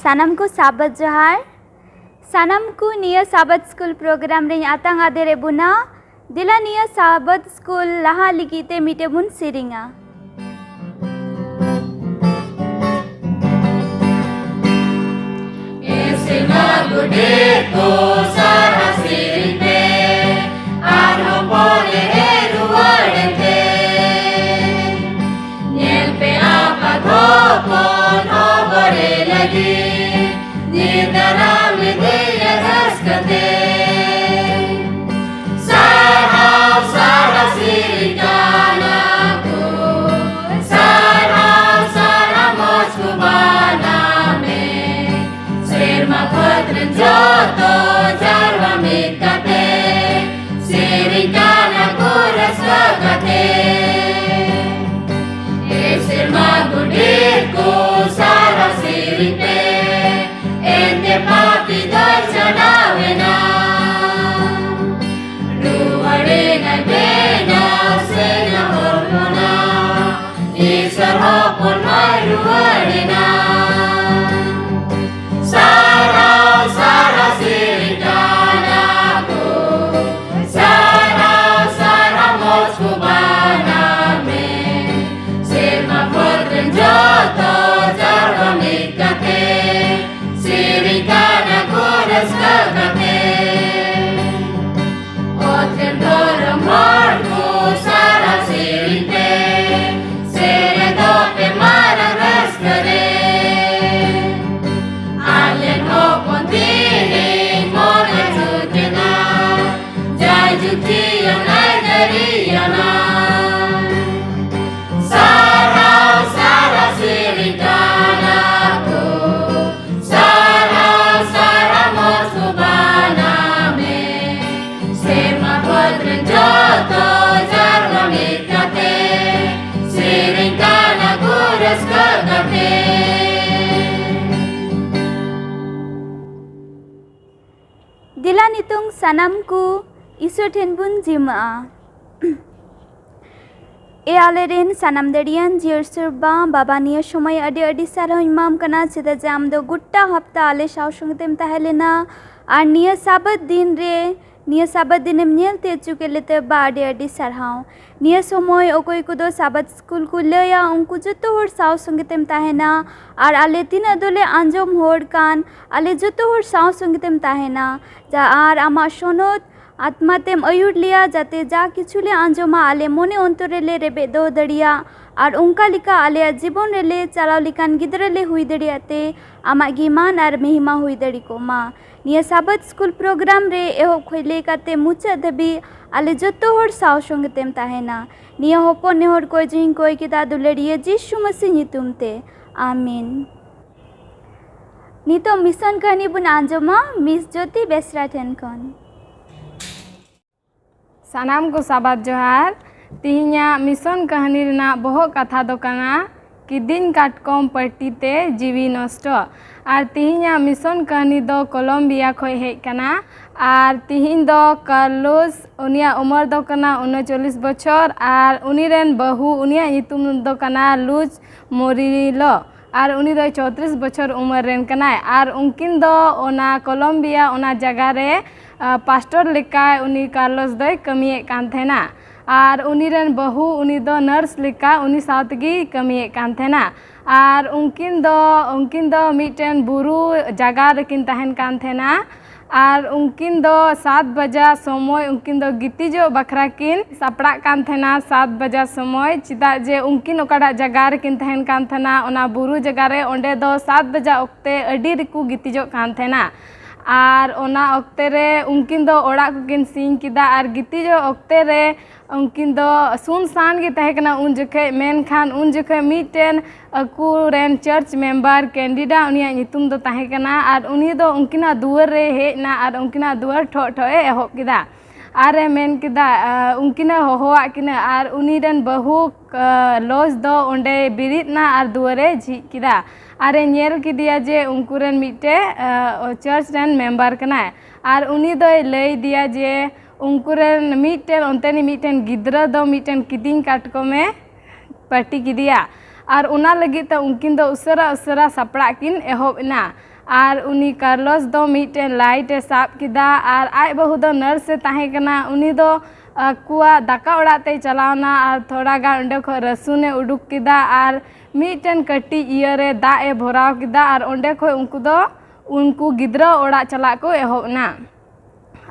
सानम को साबत जोहार सानम को निया साबत स्कूल प्रोग्राम रे आतंग आदे बुना दिला निया साबत स्कूल लहा लिगिते मिटे बुन सिरिंगा Esima gude ko sara sirite arho pole heruadete Nyel pe apa dhopon obare lagi Nidara me deya raskate Sara sirikana ko Sara moskubana me Sirma khadrin joto jarwa mikate Sirikana ko rasvagate Sirma gudir ko sara sirite Ente papi darjanavena Duwade na bena sena hormona Isar hopon maruwade na Sara sirikana ko Sara moskubana me Sirma khadrin joto jarwa mikate Sirikana ko rasvagate Otren doram harko sara sirite Sere dope mara raskare Allen hopon tini mona tukena Jai juktiyan ay dariyana Sara sirikana ko Sara moskubana me Sirma khadrin joto jarwa mikate Sirikana ko rasvagate दिला नितुंग सनम को ईश्वर ठेन बुन जिमा ए आलेरेन सनम दड़ियान जियर सुरबा बाबा निया समय अडे अडे सारा इमाम कना चेदा जाम दो गुट्टा हफ्ता आले शाव संगतेम तहलेना और निया साबत दिनेम नेल ते चुके लेते बा अडे अडे सारहाव निया समय अकोय को दो साबत स्कूल को लया उनको जतो होर शाव संगतेम तहना और आले तीन अदोले आंजम होर कान आले जतो होर शाव संगतेम तहना जा और आमा सोनोत आत्मातेम अयुर लिया जाते जा किछुले आंजमा आले मोने अंतरेले रेबे दो दड़िया और उनका लिका आले जीवन रेले चलाव लिकान गिदरले हुई दड़ियाते आमा गिमान और महिमा हुई दड़ी को मा निया साबत स्कूल प्रोग्राम रे एहोब खोले काते मुचा धबी आले जतो होर साव संगतेम ताहेना निया होपो नेहोर कोई जिंग कोई किदा दुलड़िए जिसु मसीह नितुमते आमीन नितो मिशन कहनी बुन आंजमा मिस ज्योति बेसरा ठेन खन सानाम को साबात जोहार तिहिना मिशन कहानी रेना बहो कथा दो कना कि दिन काटकम पट्टीते जीवी नष्ट और तिहिना मिशन कहानी दो कोलम्बिया खय हेज कना और तिहिन दो कार्लोस उनिया उमर दो कना 39 बछर और उनीरेन बहु उनिया नितुम दो कना लुज मोरिलो और उनी दो 34 बछर उमर रेन कनाय और उनकिन दो ओना कोलम्बिया ओना जगह रे पास्टर लेका उनी कार्लोस दो कमिए कान थेना और उनीरेन बहु उनी दो नर्स लेका उनी साथगी कमिए कान थेना और उनकिन दो मिटेन बुरु जगह रेकिन तहन कान थेना और उनकिन दो 7 बजा समय उनकिन दो गितिजो बखरा किन सापड़ा कान थेना 7 बजा समय चिदा जे उनकिन ओकाड़ा जगह रेकिन तहन कान थेना ओना बुरु जगह रे ओंडे दो 7 बजा ओक्ते अडी रिकु गितिजो कान थेना और ओना ओक्ते रे उनकिन दो ओड़ा को किन सिंग किदा और गितिजो ओक्ते रे उनकिन दो सुनसान गे तहे कना उन जखे मेन खान उन जखे मिटेन अकुरेन चर्च मेंबर कैंडिडा उनिया नितुम दो तहे कना और उनी दो उनकिना दुआर रे हेजना और उनकिना दुआर ठो ठोए एहोब किदा आरे मेन किदा उनकिना होहोआ किना और उनीरेन बहु लॉज दो ओंडे बिरितना और दुआरे झिज किदा आरे नेल किदिया जे उनकुरेन मिटे चर्च रेन मेंबर कना और उनी दो लई दिया जे उनकुरेन मिटेन ओंतेनी मिटेन गिद्रा दो मिटेन किदिंग काटकोमे पार्टी किदिया और उना लगी तो उनकिन दो उसरा उसरा सपड़ा किन एहोब ना आर उनी कार्लोस दो मिटन लाइट साब किदा आर आय बहु दो नर्स से ताहे कना उनी दो कुआ दाका उड़ाते चलावना आर थोड़ा गान उंडे खो रसुने उडुक किदा आर मिटन कटी इयरे दा ए भराव किदा आर उंडे खो उनको गिद्रा ओड़ा चला को एहोबना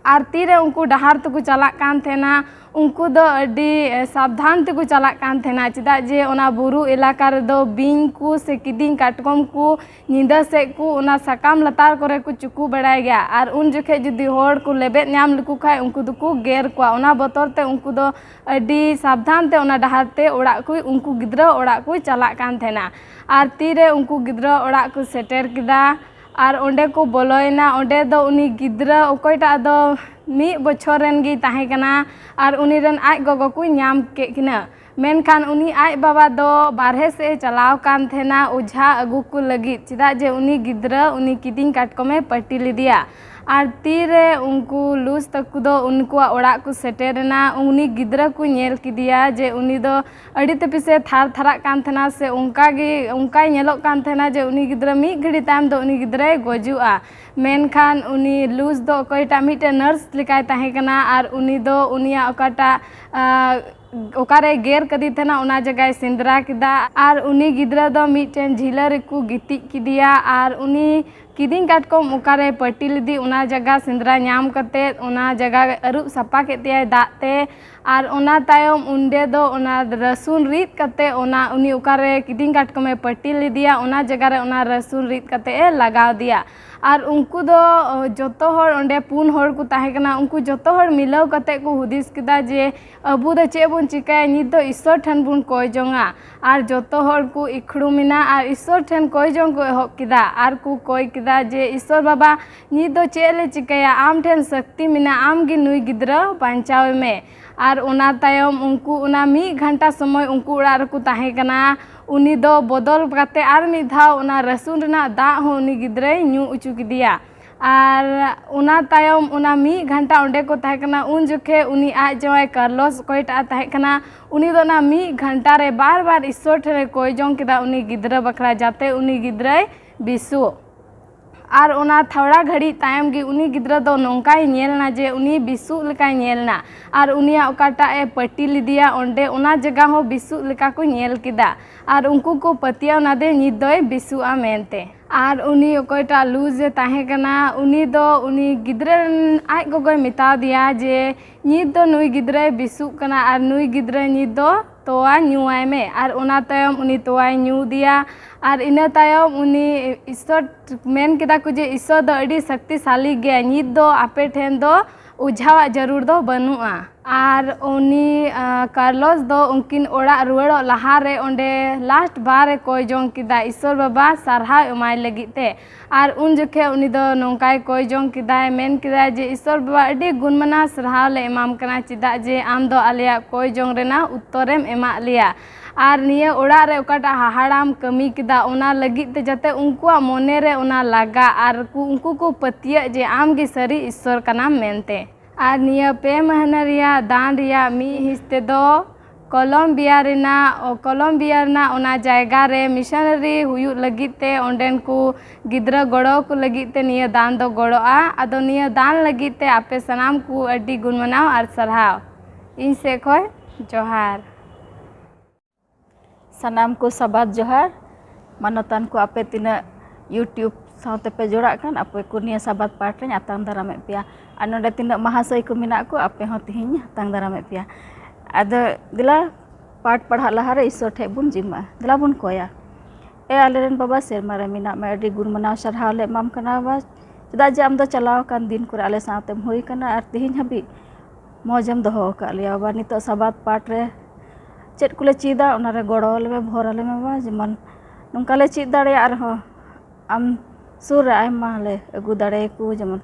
आर तीरे उनको डहार तक चला कान थेना उनको दो अडी सावधान तक चला कान थेना चेदा जे ओना बुरु इलाका रे दो बिंग को से किदिंग काटकम को निंदा से को ओना सकाम लतार करे को चुकू बड़ाय गया आर उन जखे जुदी होड़ को लेबे नाम लुकु खाय उनको दुको गेर को ओना बोतर ते उनको दो अडी सावधान ते ओना डहार ते ओड़ा को उनको गिद्रा ओड़ा को चला कान थेना आर तीरे उनको गिद्रा ओड़ा को सेटर किदा आर ओंडे को बोलोयना ओंडे दो उनी गिद्रा ओकोयटा दो मी बछोरेन गी ताहे कना आर उनी रन आय गोगो को न्याम के किना मेनखान उनी आय बाबा दो बारहे से चलाव कान थेना ओझा अगु को लगी चिदा जे उनी गिद्रा उनी किदिंग काटकमे पट्टी लिदिया आर तीरे उनको लूज तक दो उनको ओड़ा को सेटेरना उनी गिद्रा को नेल किदिया जे उनी दो अड़ी तपिसे थार थारा कान थेना से उनका नेलोक कान थेना जे उनी गिद्रा मी घड़ी ताम दो उनी गिद्रा गोजुआ मेनखान उनी लूज दो कोईटा मिटे नर्स लिकाय ताहे कना आर उनी दो उनिया ओकाटा ओकारे गेर कदी थेना उना जगह सिंदरा किदा आर उनी गिद्रा दो मिटेन झीला रेकु गिति किदिया आर उनी किदिंग काटकम ओकारे पट्टी लिदी उना जगह सिंदरा नाम कते उना जगह अरुब सपा केते दाते आर उना तायम उंडे दो उना रसुन रीत कते उना उनी ओकारे किदिंग काटकमे पट्टी लिदिया उना जगह रे उना रसुन रीत कते लगाव दिया आर उनको दो जोतो होड़ ओंडे पुन होड़ को ताहे कना उनको जोतो होड़ मिलाव कते को हुदिस किदा जे अबु दो चे बुन चिकाय नित दो ईश्वर ठन बुन कोय जोंगा आर जोतो होड़ को इखड़ू मिना आर ईश्वर ठन कोय जोंग को एहोब किदा आर को कोय किदा जे ईश्वर बाबा नित दो चेले चिकाया आम ठन शक्ति मिना आम गी नुई गिद्रा बांचावे में आर उना तायम उनको उना मी घंटा समय उनको उड़ा रको ताहे कना उनी दो बदल काते आर मी धाव उना रसुन रना दा हो उनी गिद्रा न्यू उचु किदिया आर उना तायम उना मी घंटा ओंडे को ताहे कना उन जखे उनी आज जवाय कार्लोस कोयटा ताहे कना उनी दो ना मी घंटा रे बार बार ईश्वर ठरे कोय जोंग किदा उनी गिद्रा बखरा जाते उनी गिद्रा बिसु आर उना थोड़ा घड़ी तायम गी उनी गिद्रा दो नोंकाय नेलना जे उनी बिसु लेकाय नेलना आर उनिया ओकाटा ए पट्टी लिदिया ओंडे उना जगह हो बिसु लेका को नेल किदा आर उनको को पतिया ना दे नित दोय बिसुआ मेनते आर उनी ओकोयटा लूज ताहे कना उनी दो उनी गिद्रा आय गोगोय मिता दिया जे नित दो नुई गिद्रा बिसु कना आर नुई गिद्रा नित दो तोआ न्यूआय में आर उना तायम उनी तोआय न्यू दिया आर इना तायम उनी ईश्वर मेन किदा को जे ईश्वर दो अड़ी शक्तिशाली गया नित दो आपे ठेन दो उझावा जरूर दो बनुआ आर उनी कार्लोस दो उनकिन ओड़ा रुवाड़ो लहारे ओंडे लास्ट बार कोय जोंग किदा ईश्वर बाबा सारहा एमाय लगिते आर उन जखे उनी दो नोंकाय कोय जोंग किदा मेन किदा जे ईश्वर बाबा अड़ी गुणमना सरहाव ले एमाम कना चिदा जे आम दो आलिया कोय जोंग रेना उत्तरेम एमा लिया आर निया ओड़ा रे ओकाटा हाहाड़ाम कमी किदा उना लगिते जाते उनकुआ मोने रे उना लागा आर उनको को पतिया जे आम गे सरी ईश्वर का नाम मेनते आर निया पे महीना रिया दान रिया मी हिस्ते दो कोलम्बिया रेना ओना जायगा रे मिशनरी हुयु लगिते ओंडेन को गिद्रा गड़ो को लगिते निया दान दो गड़ोआ आदो निया दान लगिते आपे सनाम को अड्डी गुणमनाव आर सरहाव इन से खोय जोहार सनाम को सबात जोहार मानतान को आपे तीना यूट्यूब साउते पे जोड़ा कान आपे को निया सबात पाठ रे आतांग दारामे पिया आ नोडे तीना महाशय को मिना को आपे हो तिहिन आतांग दारामे पिया आदो दिला पाठ पढ़ा लहा रे ईश्वर ठे बुन जिम्मा दिला बुन कोया ए आलेरन बाबा सेरमा रे मिना मे अडी गुण मनाव सरहाव ले माम कना बा चदा जे आम दो चलाव कान दिन को आले साउते होई कना आर तिहिन हबी मौजम दोहो का लिया बा नितो सबात पाठ रे चेत कुले चीदा उनारे गड़ो ले भोराले में बा जेमन नोंकाले चीद दाड़े आर हो आम सुर रे आयमा ले अगु दाड़े को जेमन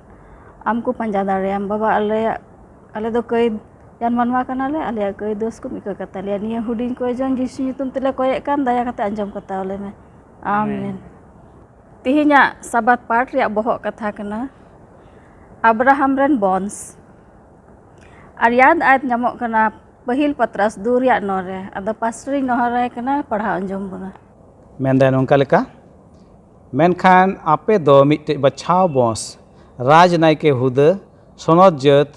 आम को पंजा दाड़े आम बाबा आले दो कई जान मनवा कना ले आले कई दोस को मिका कता ले निया हुडिन को जन जिसु नितुम तेले कोय कान दया कते अंजम कता ले में आमीन तिहिना सबात पाठ रे बहो कथा कना अब्राहम रन बॉन्स आर याद आयत नामो कना पहिल पत्रास दूरिया नोरे अदा पास्टरी नोहरे कना पढ़ा अंजम बना मेंदा नोंका लेका मेनखान आपे दो मिट्टे बचाव बॉस राजनायके हुदा सनद जात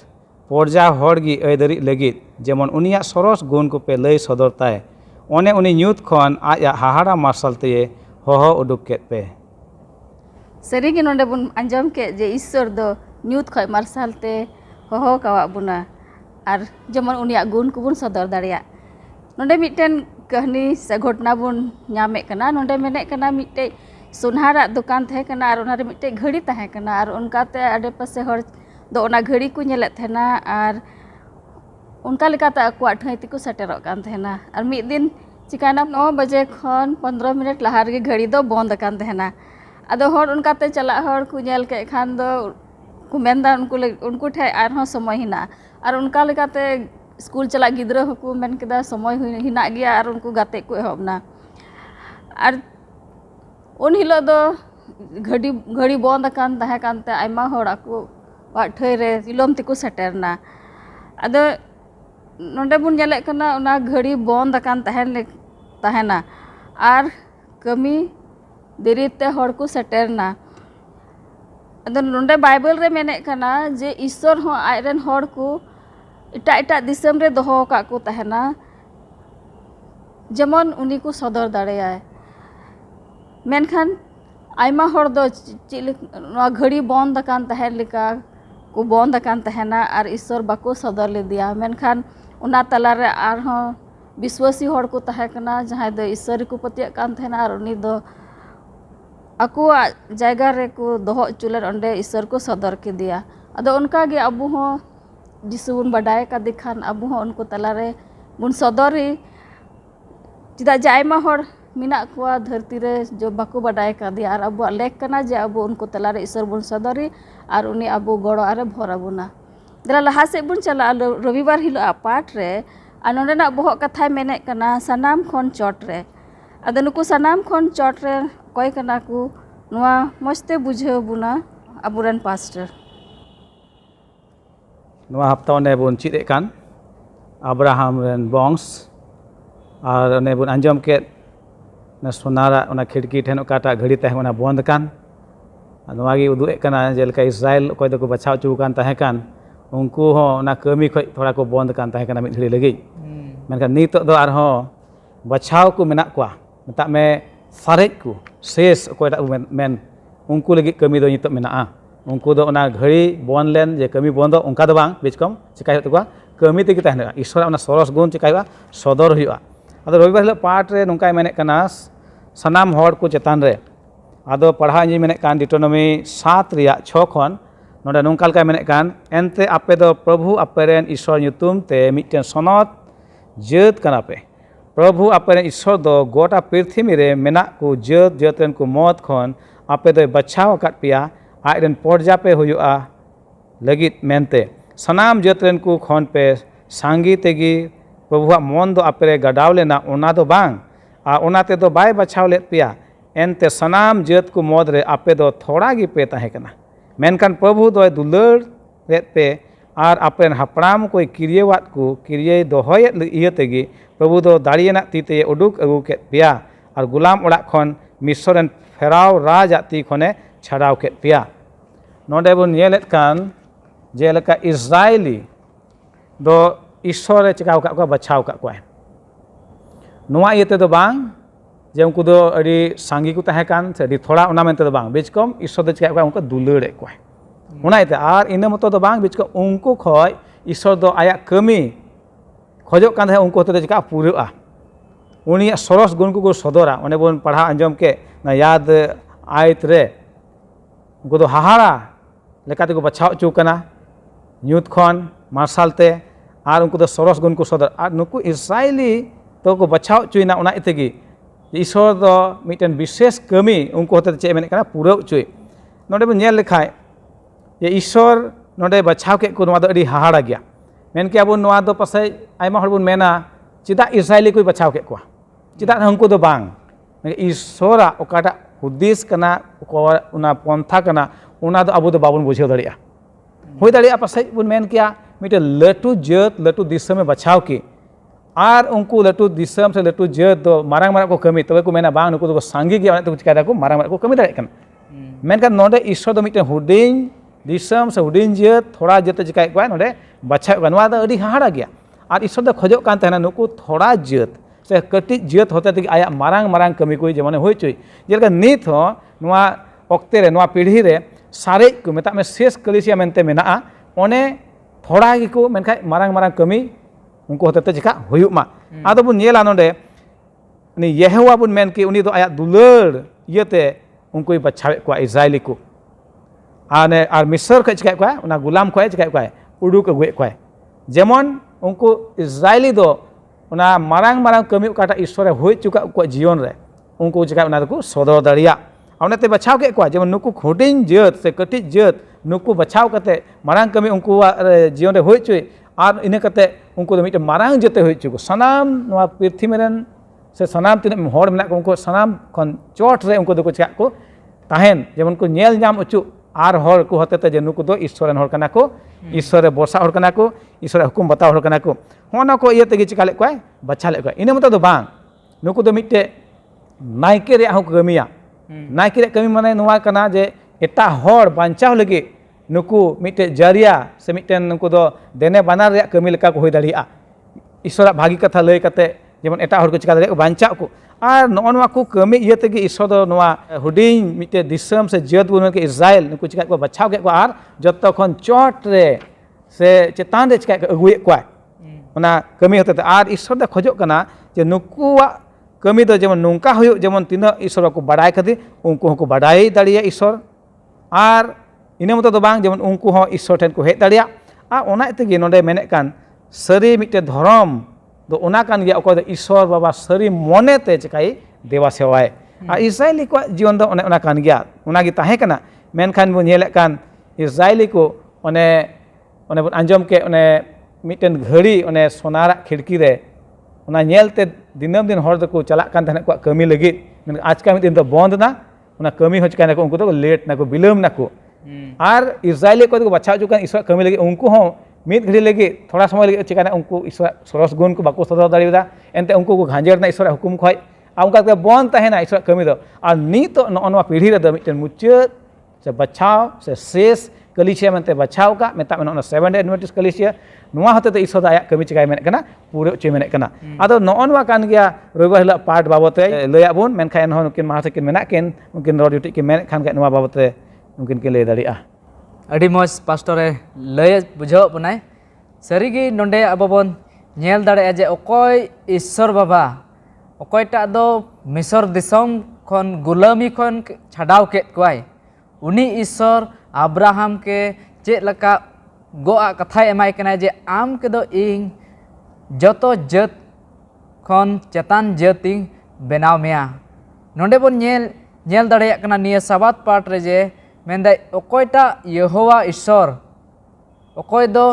पर्जा हड़गी ऐदरी लगित जेमन उनिया सरस गुण को पे लय सदर ताय ओने उनी न्यूत खन आज हाहाड़ा मार्शल ते होहो उडुक केत पे सरीगे नोंडे बुन आंजम के जे ईश्वर दो न्यूत खय मार्शल ते होहो कावा बुना और जेमन उनिया गुण को बुन सदर दाड़िया नोंडे मिट्टन कहनी से घटना बुन नामे कना नोंडे मेने कना मिट्टे सुनहारा दुकान थे कना और उनारे मिट्टे घड़ी तहे कना और उनकाते आडे पासे हर दो ओना घड़ी को नेले थेना और उनका लेकाते अकुआ ठैती को सेटेरोग कान थेना और मिद दिन चिकाना 9 बजे खन 15 मिनट लहा रे घड़ी दो बंद कान थेना अदो हर उनकाते चला हर को नेल के खान दो को मेनदा उनको ठे आरहों समय हिना और उनका लेकाते स्कूल चला गिद्रा को मेन केदा समय हिना गया और उनको गाते को एहबना और उन हिलो दो घड़ी बंद कान तहे कानते आयमा हड़ा को ठै रे विलोम तिको सेटेरना अदो नोंडे बुन नेले कना उना घड़ी बंद कान तहेना और कमी देरीते हड़ को सेटेरना अदो नोंडे बाइबल रे मेने कना जे ईश्वर हो आयरन हड़ को इटा इटा दिसम रे दोहो का को तहेना जेमन उनी को सदर दाड़ेया मेनखान आयमा हड़ दो घड़ी बंद कान तहेन लिका को बंद कान तहेना और ईश्वर बाको सदर ले दिया मेनखान उना तला रे आरहों विश्वासी हड़ को तहे कना जहां दो ईश्वर को पतिया कान तहेना और उनी दो अकुआ जायगा रे को दोहो चुलर अंडे ईश्वर को सदर के दिया अदो उनका गे अबू हो जिसु बुन बडाय का दिखान अबू हो उनको तला रे बुन सदरी चिदा जायमा हड़ मिना कुआ धरती रे जो बाको बडाय का दिया और अबू लेख कना जे अबू उनको तला रे ईश्वर बुन सदरी और उनी अबू गड़ो आरे भरा बुना दरा लहा से बुन चला रविवार हिलो पाठ रे नोंडेना बहक कथा मेने कना सनाम खन चोट रे अदो नुकु सनाम खन चोट रे कोई कना को नुआ मस्ते बुझे बुना अबुरन पास्टर नुआ हफ्ता ने बुन चिदे कान अब्राहम रेन बंश और ने बुन अंजम के ना सोनारा उना खिड़की ठेन काटा घड़ी तहे उना बंद कान नुआगी उदुए कना जेलका इस्राएल कोई दो को बचाव चु कान तहे कान उनको हो ना कमी खय थोड़ा को बंद कान तहे काना मिद घड़ी लगी मेनखान नितो दो आर हो बचाव को मेना कुआ मता में सारेज को शेष कोई मेन उनको लगी कमी दो नितो मेना उनको दो उना घड़ी बंद लेन जे कमी बंद उनका दो बांग बिचकम चिकाय तकुआ कमी तेगी तहना ईश्वर उना सरस गुण चिकायवा सदर हुआ अदो रविवार हिलो पाठ रे नुंकाय मेने कना सनाम हड़ को चेतान रे अदो पढ़ा जी मेने कान डिटोनॉमी 7 रिया 6 खन नोडे नुंकाल का मेने कान एनते आपे दो प्रभु अपेरेन ईश्वर ᱧᱩᱛᱩᱢ ते मिटन सनत जात कना पे प्रभु अपेरेन ईश्वर दो गोटा पृथ्वी रे मेना को जात जातन को मौत खन आपे दो बचाव काट पिया आइरन पर्जा पे हुआ लगित मेनते सनाम जातन को खन पे सांगी तेगी प्रभुआ मन दो आपे गडाव लेना ओना दो बांग आ ओनाते दो बाय बचाव ले पिया एनते सनाम जात को मद रे आपे दो थोड़ा गी पे तहे कना मेनकान प्रभु दो दुलर रे पे और आपन हपड़ाम कोई किरियवात को किरिय दोहय इय तेगी प्रभु दो दाड़ियना तीते उडुक अगु के पिया और गुलाम ओड़ा खन मिसरन फेराव राज जाति खने छड़ाव के पिया नोडे बन नेलेत कान जेलका इस्राएली दो ईश्वर चिकाव का बचाव का कोय नुआ इयते दो बांग जे उनको दो अड़ी सांगी को तहे कान से अड़ी थोड़ा उना मेनते दो बांग बिचकम ईश्वर दो चिकाव का उनको दुलड़े कोय उना इते आर इन मतो दो बांग बिचकम उनको खय ईश्वर दो आया कमी खोजो कान है उनको तो चिका पूरा उनिया सरस गुण को सदरा ओने बन पढ़ा अंजम के ना याद आयत रे उनको दो हाहाड़ा लेकाते को बचाव चु कना ᱧᱩᱛ खन मार्शल ते और उनको सरस गुण को सदर और नुकु इस्राएली तो को बचाव चुना उना इतेगी ईश्वर दो मिटन विशेष कमी उनको होते चे मेने कना पूरा चुई नोडे बन नेल लेखाय जे ईश्वर नोडे बचाव के को नोआ दो अडी हाहाड़ा गया मेन के अब नोआ दो पासे आयमा हड़ बुन मेना चिदा इस्राएली को बचाव के कोआ चिदा उनको दो बांग ईश्वर ओकाटा हुदिस कना उना पंथा कना उना दो अबो दो बाबन बुझाव दड़िया हुई दड़िया पासे बुन मेन किया मिटे लटू जात लटू दिशा में बचाव की और उनको लटू दिसम से लटू जात दो मारंग मारंग को कमी तबे को मेना बांग नुकु दो सांगी गया तो चिका को मारंग मारंग को कमी दाड़े कन मेनकान नोडे ईश्वर दो मिटे हुडिंग दिसम से हुडिंग जात थोड़ा जात चिका को नोडे बच्चा गनवा दा अडी हाड़ा गया और ईश्वर दो खोजो कान तहना नुकु थोड़ा जात से कटी जात होते तक आया मारंग मारंग कमी को जेमने होय चोय जेलका नित हो नोआ ऑक्ते रे नोआ पीढ़ी रे सारे को मेता में शेष कलिसिया मेनते मेना ओने थोड़ा गिको मेनखा मारंग मारंग कमी उनको होते ते चिका हुयुक मा आदो बुन नेला नोडे नि यहोवा बुन मेन कि उनी दो आया दुलर इयते उनको बचावे को इस्राएली को आने आर मिस्र को चिका को उना गुलाम को चिका को उडुक अगुए को जेमन उनको इस्राएली दो उना मारंग मारंग कमी काटा ईश्वर होय चुका को जीवन रे उनको चिका उना को सदर दरिया उनते बचाव के को जेमन नुकु खोडिंग जात से कटी जात नुकु बचाव कते मारंग कमी उनको जीवन रे होय चुई और इन कते उनको मिटे मारंग जते होय चुको सनाम नवा पृथ्वी में से सनाम तीन हर मेना उनको सनाम खन चोट रे उनको दो चिका को ताहेन जेमन को नेल जाम अचु आर हर को होते जे नुकु दो ईश्वरन हर कना को ईश्वर रे बरसा हर कना को ईश्वर हुकुम बताव हर कना को होना को इये तेगे चिका ले को बच्चा ले को इन मत दो बांग नुकु दो मिटे नायके रे हो कमिया नायके रे कमी माने नवा कना जे एटा हर बांचाव लगे नुकु मिटे जरिया से मिटे नुकु दो देने बानार रे कमी लेका को होय दाड़िया ईश्वर भागी कथा लय कते जेमन एटा हर को चिका दाड़िया बांचाव को और नोनवा को कमी इये तेगे ईश्वर दो नवा हुडिंग मिटे दिसम से जत बुन के इस्राएल नुकु चिका को बचाव के को आर जत्तो खन चोट रे से चेतान रे चिका को अगुए को ओना कमी होते आर ईश्वर दो खोजो कना जे नुकुवा कमी दो जेमन नोंका हुयो जेमन तीना ईश्वर को बाडाय खातिर उनको को बाडाय दाड़िया ईश्वर और इन मत दो बांग जेमन उनको हो ईश्वर ठेन को हेज दाड़िया आ ओना तेगे नोडे मेने कान सरी मिटे धर्म दो ओना कान गया ओको ईश्वर बाबा सरी मने ते चिकाई देवा सेवाय आ इस्राएली को जीवन दो ओने ओना कान गया ओना गी ताहे कना मेनखान बो नेले कान इस्राएली को ओने ओने बन अंजम के ओने मिटेन घड़ी ओने सोनारा खिड़की रे ओना नेलते दिनम दिन हर दको चला कान तहने को कमी लगी आज का दिन तो बंद ना ओना कमी हो चिका को उनको तो लेट ना को विलम्ब ना को और इस्राएली को बचाव चुकान ईश्वर कमी लगे उनको हो मित घड़ी लगे थोड़ा समय लगे चिकाना उनको ईश्वर सरस गुण को बाको सदर दाड़ीदा एनते उनको को घांजर ना ईश्वर हुकुम खय आ उनका बंद तहना ईश्वर कमी दो और नित नवा पीढ़ी रे मिटन मुचाद से बचाव से शेष कलिसिया मनते बचाव का मेता में 7 डे एडवेंटिस्ट कलिसिया नुआ होते तो ईश्वर आया कमी चिकाय मेने कना पूरे चे मेने कना आदो नवा कान गया रविवार हिला पाठ बाबते लया बुन मेनखान हो उनकिन माहा किन मेना किन उनकिन रॉड ड्यूटी किन मेने खान के नुआ बाबते उनकिन के ले दाड़िया अड़ी मज पास्टरे लय बुझाव बनाय सरीगी नोंडे अबोबन नेल दाड़े जे अकोय ईश्वर बाबा अकोयटा दो मिसर दिसम खन गुलामी खन छाडाव के कोय उनी ईश्वर अब्राहम के चे लका गोआ कथा एमाय कना जे आम के दो इंग जतो जत खन चेतान जतिंग बेनाव मेया नोंडे बोन नेल दाड़े कना निया साबात पाठ रे जे मेंदा अकोयटा यहोवा ईश्वर अकोय दो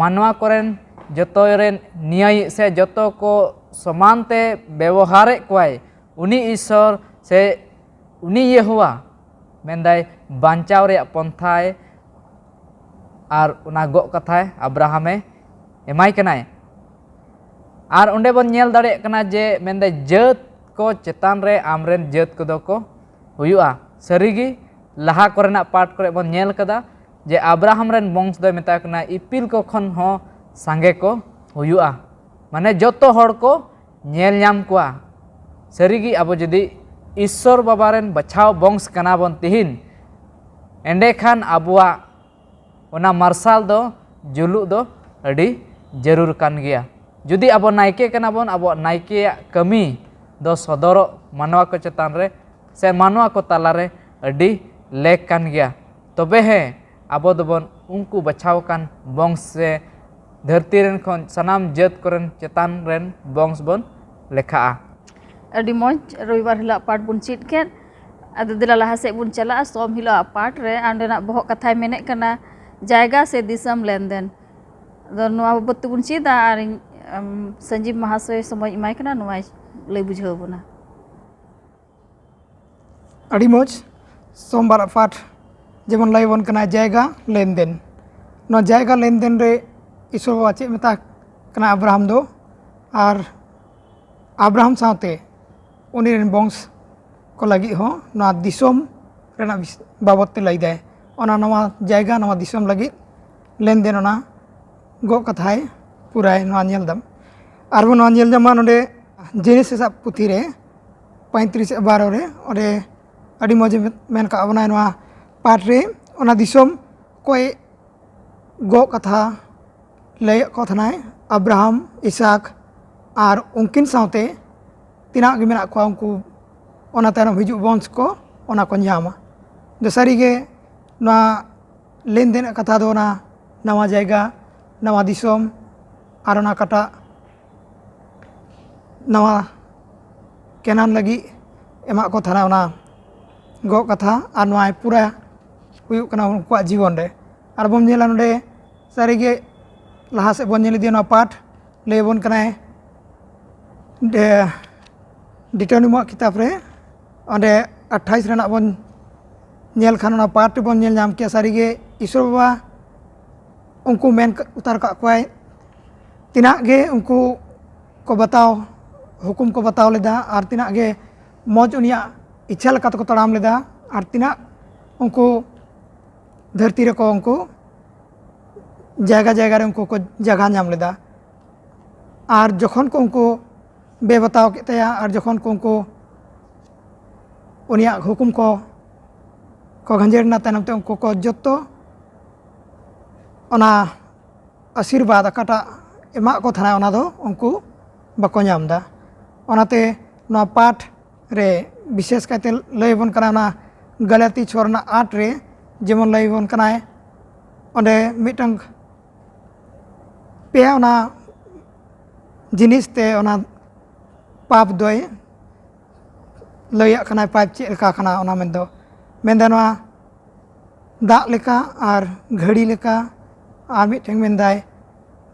मानवा कोरेन जतो रेन न्याय से जतो को समानते व्यवहारे कोय उनी ईश्वर से उनी यहोवा मेंदाय बांचाव रे पंथाय और उना गो कथाय अब्राहमे एमाय कनाय और उंडे बन नेल दाड़े कना जे मेंदाय जत को चेतान रे आमरेन जत को दो को हुयुआ सरीगी लहा कोरेना पाठ करे बन नेल कदा जे अब्राहम रेन वंश दो मेता कना इपिल को खन हो सांगे को हुयुआ माने जतो हर को नेल नाम कोआ सरीगी अब जदी ईश्वर बाबा रेन बचाव वंश कना बन तिहिन एंडे खान अबुआ ओना मार्शल दो जुलु दो अड़ी जरूर कान गया जुदी अब नायके कना बन अब नायके कमी दो सदरो मानवा को चेतान रे से मानवा को ताला रे अड़ी लेक कान गया तबे है अब दोबन उनको बचाव कान वंश से धरती रेन खन सनाम जत करन चेतान रेन वंश बन लेखा अड़ी मज रविवार हिला पाठ बुन चिट के अदो दिला लहा से बुन चला सोम हिला पाठ रे आंडेना बहुत कथा मेने कना जायगा से दिसम लेनदेन दो नुआ बत्तु बुन चिदा आर संजीव महाशय समय इमाय कना नुआ ले बुझाव बना अड़ी मज सोमवार पाठ जेमन लयबन कना जायगा लेनदेन नो जायगा लेनदेन रे ईश्वर बाबा चे मेता कना अब्राहम दो और अब्राहम साथे उनी रेन वंश को लगी हो ना दिसोम रेना बाबत ते लई दे ओना नवा जायगा नवा दिसोम लगी लेन देन ओना गो कथाय पुराय नवा नेल दम आरबो नवा नेल जमा नोडे जेनेसिस पुथी रे 35:12 रे ओडे अडी मजे मेन का बनाय नवा पाठ रे ओना दिसोम कोई गो कथा लय कथनाय अब्राहम इसाक और उनकिन साथे तिना गे मेना को उनको ओना तायनम हिजु वंश को ओना को न्यामा दो सारी गे ना लेन देन कथा दो ना नवा जायगा नवा दिसोम और ओना कटा नवा केनान लगी एमा को थाना ओना गो कथा और नवा पूरा हुयु कना उनको जीवन रे और बम नेला नोडे सारी गे लहा से बन नेली दिया पाठ लेबन कनाय डिटोनिमो किताब रे ओंडे 28 रेना बन नेल खान ओना पाठ बन नेल नाम के सारी गे ईश्वर बाबा उनको मेन उतार का कोय तिना गे उनको को बताओ हुकुम को बताओ लेदा और तिना गे मौज उनिया इच्छा लका को तड़ाम लेदा और तिना उनको धरती रे को उनको जायगा जायगा रे उनको को जगह नाम लेदा और जखन को उनको बे बताओ के तया और जखन को उनको उनिया हुकुम को गंजेरना तायनम ते उनको को जत्तो ओना आशीर्वाद अकाटा एमा को थाना ओना दो उनको बाको नाम दा ओनाते नवा पाठ रे विशेष कायते लय बन कना ना गलती छोरना 8 रे जेमन लय बन कनाय ओंडे मिटंग पे ओना जिनिस ते ओना पाप दोय लय कना पाप चे लेका कना ओना मेंदो मेंदा नवा दा लेका और घड़ी लेका और मिटंग मेंदाय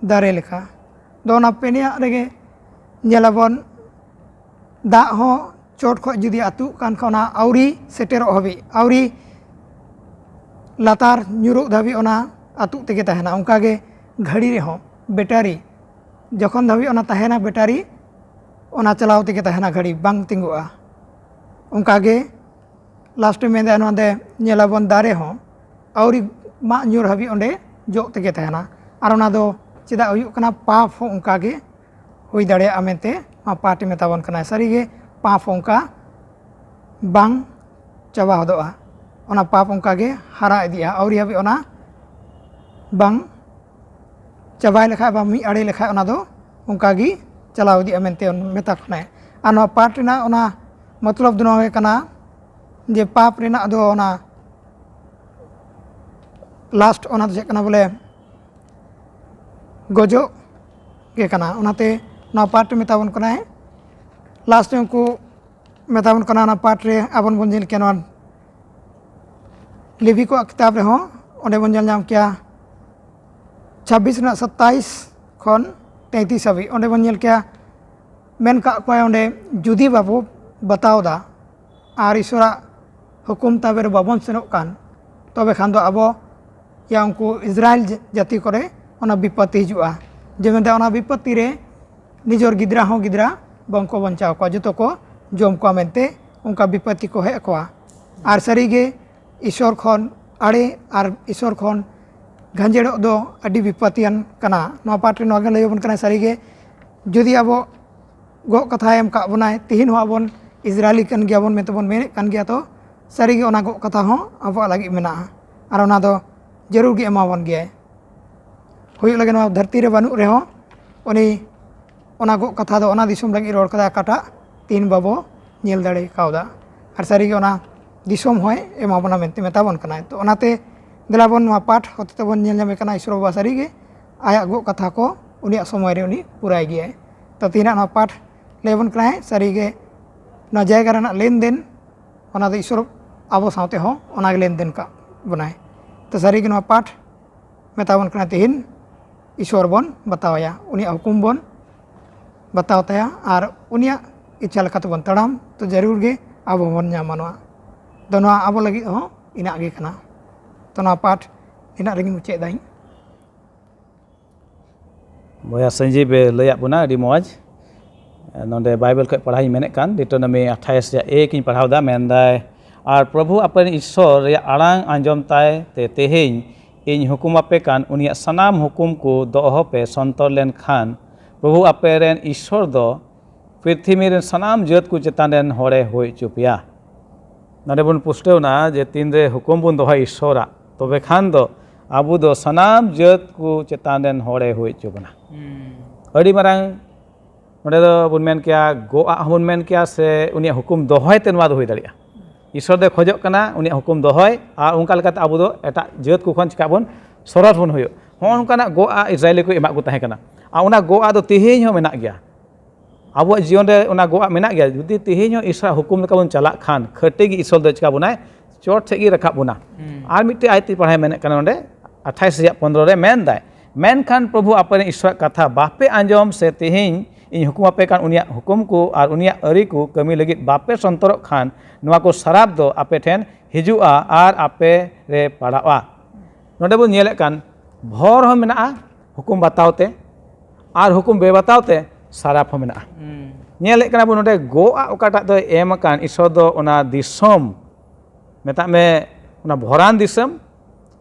दारे लेका दोना पेनिया रेगे नेलाबन दा हो चोट खो जुदी आतु कान खना आउरी सेटेरो हबी आउरी लातार न्यूरो धाबी ओना आतु तेगे तहना उनका गे घड़ी रे हो बैटारी जखन धाबी ओना तहना बैटारी ओना चलाव तेगे तहना घड़ी बांग तिंगुआ उनका गे लास्ट में दे ओना दे नेलाबन दारे हो आउरी मा न्यूर हबी ओंडे जो तेगे तहना और ओना दो चेदा हुयु कना पाप हो उनका गे हुई दाड़े आमेते पार्टी में तावन कना सारी गे पाप उनका बांग चाबा होदोआ ओना पाप उनका गे हरा इदिया और हबी ओना बांग चाबाय लेखा बा मी आड़े लेखा ओना दो उनका गी चलाव इदिया मेनते मेता खनाय आ नो पार्ट रेना ओना मतलब दो नवे कना जे पाप रेना दो ओना लास्ट ओना दो कना बोले गोजो गे कना ओनाते ना पार्ट में तावन कना है लास्ट में उनको मेतावन कना ना पार्ट रे आबन बंजिल के नन लिवी को किताब रे हो ओंडे बंजल नाम क्या 26 ना 27 खन 33 हबी ओंडे बंजल क्या मेन का कोय ओंडे जुदी बाबू बताओ दा और ईश्वरा हुकुम ताबे रे बाबन सेनोक कान तबे खान दो आबो या उनको इजराइल जाति करे ओना विपत्ति हिजुआ जेमेंदा ओना विपत्ति रे निजोर गिद्रा हो गिद्रा बंको बंचाव को जो को जम को मेनते उनका विपत्ति को है को और सारी गे ईश्वर खन आड़े और ईश्वर खन गंजेड़ो दो अडी विपत्तियान कना नवा पाठ रे नवा लयबन कना सारी गे जुदी अब गो कथा एम का बनाय तिहिन हो आबन इजरायली कन गयाबन मेतबन मेने कन गया तो सारी गे ओना गो कथा हो अब लगी मेना और ओना दो जरूर गे एमाबन गया हुई लगे नवा धरती रे बानु रे हो उनी ओना गो कथा दो ओना दिसोम लगी रोड कदा काटा तीन बाबो नेल दाड़े कावदा और सारी गे ओना दिसोम होय एमाबना मेनते मेताबन कना तो ओनाते देलाबन नवा पाठ होते तबन नेल नामे कना ईश्वर बाबा सारी गे आया गो कथा को उनिया समय रे उनी पुराय गया तो तीना नवा पाठ लेबन कना सारी गे ना जायगा रना लेन देन ओना दो ईश्वर आबो सावते हो ओना गे लेन देन का बनाय तो सारी गे नवा पाठ मेताबन कना तिहिन ईश्वर बन बतावया उनिया हुकुम बन बताओ तया और उनिया इच्छा लेखा तबन तड़ाम तो जरूर गे अब बन नामा नवा तो नवा अब लगी हो इना गे कना तो नवा पाठ इना रेगी मुचे दाई बया संजीव लया बुना अडी मौज नोंडे बाइबल खै पढ़ाई मेने कान डिटोनमी 28 या 1 इन पढ़ाव दा मेनदाय और प्रभु अपन ईश्वर रे आड़ांग आंजम ताय ते तेहेñ इन हुकुम आपे कान उनिया सनाम हुकुम को दोहो पे संतर लेन खान प्रभु आपे रेन ईश्वर दो पृथ्वी रेन सनाम जत को चेतान रेन होरे होय चुपिया नोंडे बन पुष्टवना जे तीन रे हुकुम बन दोहा ईश्वरा तबे खान दो आबू दो सनाम जत को चेतान रेन होरे होय चुबना अड़ी मारांग नोंडे दो बन मेन किया गोआ बन मेन किया से उनिया हुकुम दोहय ते नवा दो होय दाड़िया ईश्वर दे खोजक कना उनिया हुकुम दोहय और उनका लेकाते आबू दो एटा जत को खन चिका बन सरत बन होयो होन उनका गोआ इजराइल को एमा को ताहे कना आ उना गोआ दो तेहेñ हो मेना गया अब जीवन रे उना गोआ मेना गया जुदी तेहेñ हो ईश्वर हुकुम लेका बन चला खान खटे गी ईश्वर दो चिका बनाय चोट से गी रखा बुना और मिट्टी आयती पढ़ाई मेने कना नोंडे 28 या 15 रे मेन दाय मेन खान प्रभु अपन ईश्वर कथा बापे आंजम से तेहेñ इन हुकुम आपे कान उनिया हुकुम को और उनिया अरी को कमी लगी बापे संतर खान नवा को शराब दो आपे ठेन हिजुआ और आपे रे पड़ावा नोंडे बन नेले कान भोर हो मेना हुकुम बतावते और हुकुम बे बतावते शराब हो मेना नेले कान बन नोंडे गोआ ओकाटा दो एम कान ईश्वर दो उना दिसम मेता में उना भोरान दिसम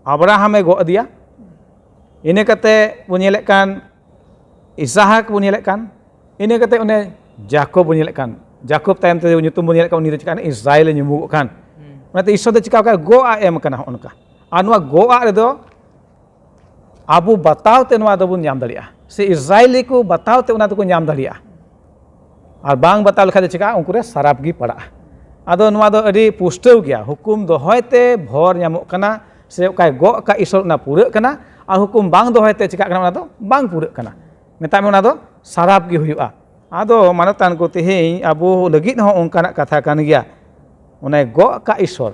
अब्राहमे गो दिया इने कते बन नेले कान इसहाक बन नेले कान इने कते उन्हें जाकोब बन नेले कान जाकोब तायम ते nyutum bun yelek ka uni चिका इस्राएल nyumu kan onate ईश्वर दे चिका का गोआ एम कना उनका आ नवा गोआ रे दो आबू बतावते नवा दो बुन नाम दाड़िया से इस्राएली को बतावते उना को नाम दाड़िया और बांग बताव लेखा दे चिका उनकुरे शराब गी पड़ा आदो नवा दो अडी पुष्टव गया हुकुम दो होयते भोर नामो कना से का गो का ईश्वर ना पूरे कना और हुकुम बांग दो होयते चिका कना दो बांग पूरे कना मेता में उना दो शराब गी हुआ आदो मानतान को तेहेñ आबो लगित हो उनकाना कथा कान गया उन्हें गो का ईश्वर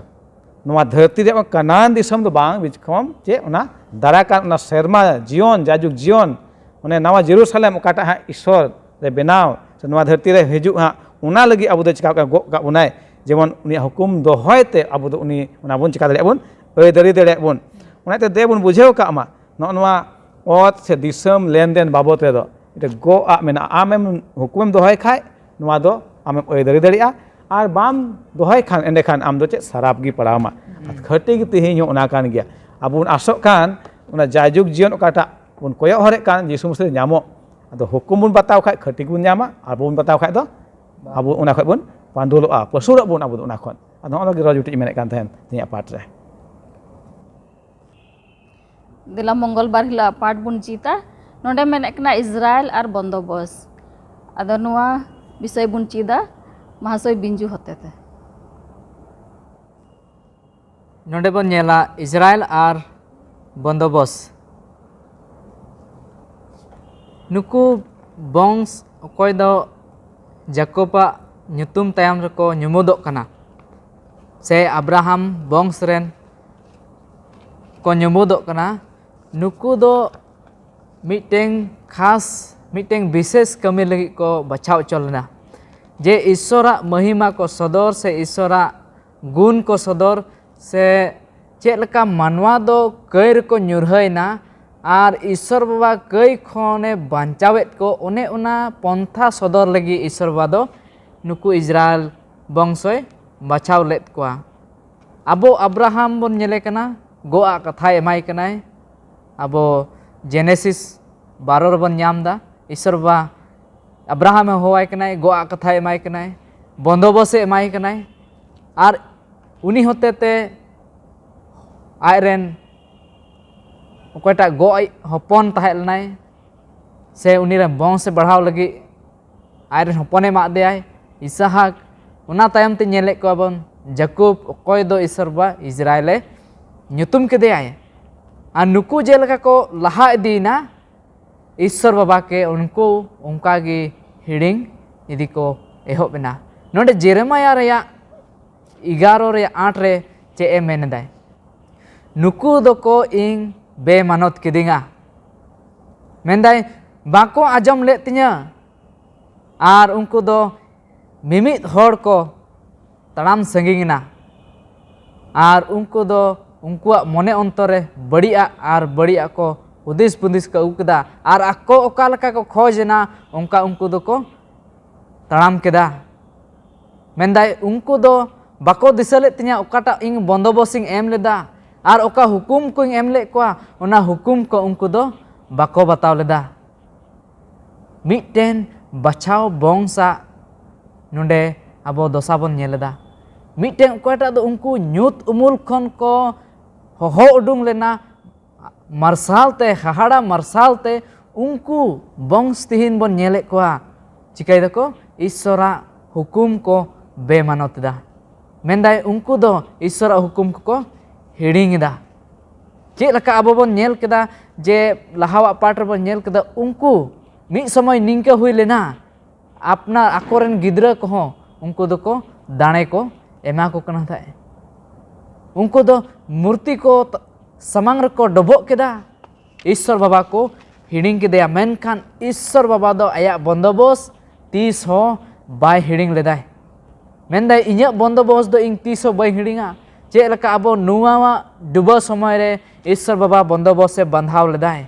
नवा धरती रे कानान दिसम दो बांग बिचखम जे उना दारा का उना शर्मा जीवन जाजुक जीवन उन्हें नवा जेरूशलेम ओकाटा हा ईश्वर रे बेनाव से नवा धरती रे हिजु हा उना लगी आबो दे चिका का गो का उनाय जेमन उनी हुकुम दो होयते आबो दो उनी उना बन चिका दाड़े बन ओय दरी दाड़े बन उनाते दे बन बुझेव का मा नवा ओत से दिसम लेनदेन बाबत रे दो इटा गोआ मेना आमेम हुकुम दोहय खाय नवा दो आमेम ओय दरी दाड़िया और बाम दोहय खान एंडे खान आम दो चे शराब गी पड़ामा खटे गी तेहेñ हो उना कान गया अब उन आसो कान उना जाजुक जीवन ओकाटा उन कोयो हरे कान यीशु मसीह ᱧᱟᱢᱚ अदो हुकुम बुन बताव खाय खटी बुन ᱧᱟᱢᱟ और बुन बताव खाय दो अब उना खाय बुन पांडुलोआ पसुरक बुन अब उना खन अदो ओना गी रजुटी मेने कान तहन तिया पाठ रे दिला मंगलबार हिला पाठ बुन चीता नोंडे मेने कना इजराइल और बंदोबस आदो नुआ विषय बुन चीदा महाशय बिंजू होते थे नोंडे बन नेला इजराइल और बंदोबस नुकु बंश अकोय दो जाकोबा nyutum तायम रको nyumudok kana से अब्राहम बंश रेन को nyumudok kana नुकु दो मीटिंग खास मीटिंग विशेष कमी लगी को बचाव चलना जे ईश्वरा महिमा को सदर से ईश्वरा गुण को सदर से चेलका मानवा दो कैर को न्यूरहना और ईश्वर बाबा कई खोने बांचावेत को उन्हें उना पंथा सदर लगी ईश्वर बाबा दो नुकु इजराइल बंशय बचाव लेत को अबो अब्राहम बन नेले कना गोआ कथा एमाय कनाय अबो जेनेसिस 12 रबन नामदा ईश्वर बा अब्राहम होवाय कनाय गोआ कथा एमाय कनाय बंदोबस एमाय कनाय और उनी होते ते आयरेन ओकटा गो हपन ताहे लनाय से उनी रे वंश बढ़ाव लगी आयरेन हपने मा देय इसहाक उना तायम ते नेले को बन जाकोब ओकय दो ईश्वर बा इजराइले nyutum के देय और नुकु जेलका को लहा इदीना ईश्वर बाबा के उनको उनका गी हिडिंग इदी को एहोबना नोडे जेरेमाया रे 11 रे 8 रे चे ए मेनदाय नुकु दको इंग बेमानत किदिंगा मेनदाय बाको आजम ले तिया और उनको दो मिमित होड़ को तड़ाम संगिंगना और उनको दो उनको मने अंतरे बड़िया और बड़िया को हुदिस पुदिस को उकदा और आको ओका लका को खोजना उनका उनको दो को ताड़ाम केदा मेंदाय उनको दो बाको दिशा ले तिnya ओकाटा ing बंदोबस्त एम लेदा और ओका हुकुम को एम ले कोआ ओना हुकुम को उनको दो बाको बताव लेदा मिटेन बचाव बंसा नोंडे आबो दोसा बन नेलेदा मिटेन ओकाटा दो उनको न्यूत उमुल खन को हो उडुंग लेना मार्शाल ते हाहाड़ा मार्शाल ते उनको बंश तिहिन बन नेले कोआ चिकाई दको ईश्वरा हुकुम को बेमानतदा मेंदाय उनको दो ईश्वरा हुकुम को हिड़िंगदा चे लका आबो बन नेल केदा जे लहावा पाट रे बन नेल केदा उनको मिद समय निंका हुई लेना अपना आकोरेन गिद्रा को हो उनको दो को दाणे को एमा को कना था उनको दो मूर्ति को समांग को डबो केदा ईश्वर बाबा को हिड़िंग केदा मेनखान ईश्वर बाबा दो आया बंदोबस्त तीस हो बाय हिड़िंग लेदाय मेंदाय इन्या बंदोबस्त दो इंग तीस हो बाय हिड़िंगा चे लका आबो नुवा डुबा समय रे ईश्वर बाबा बंदोबस्त से बंधाव लेदाय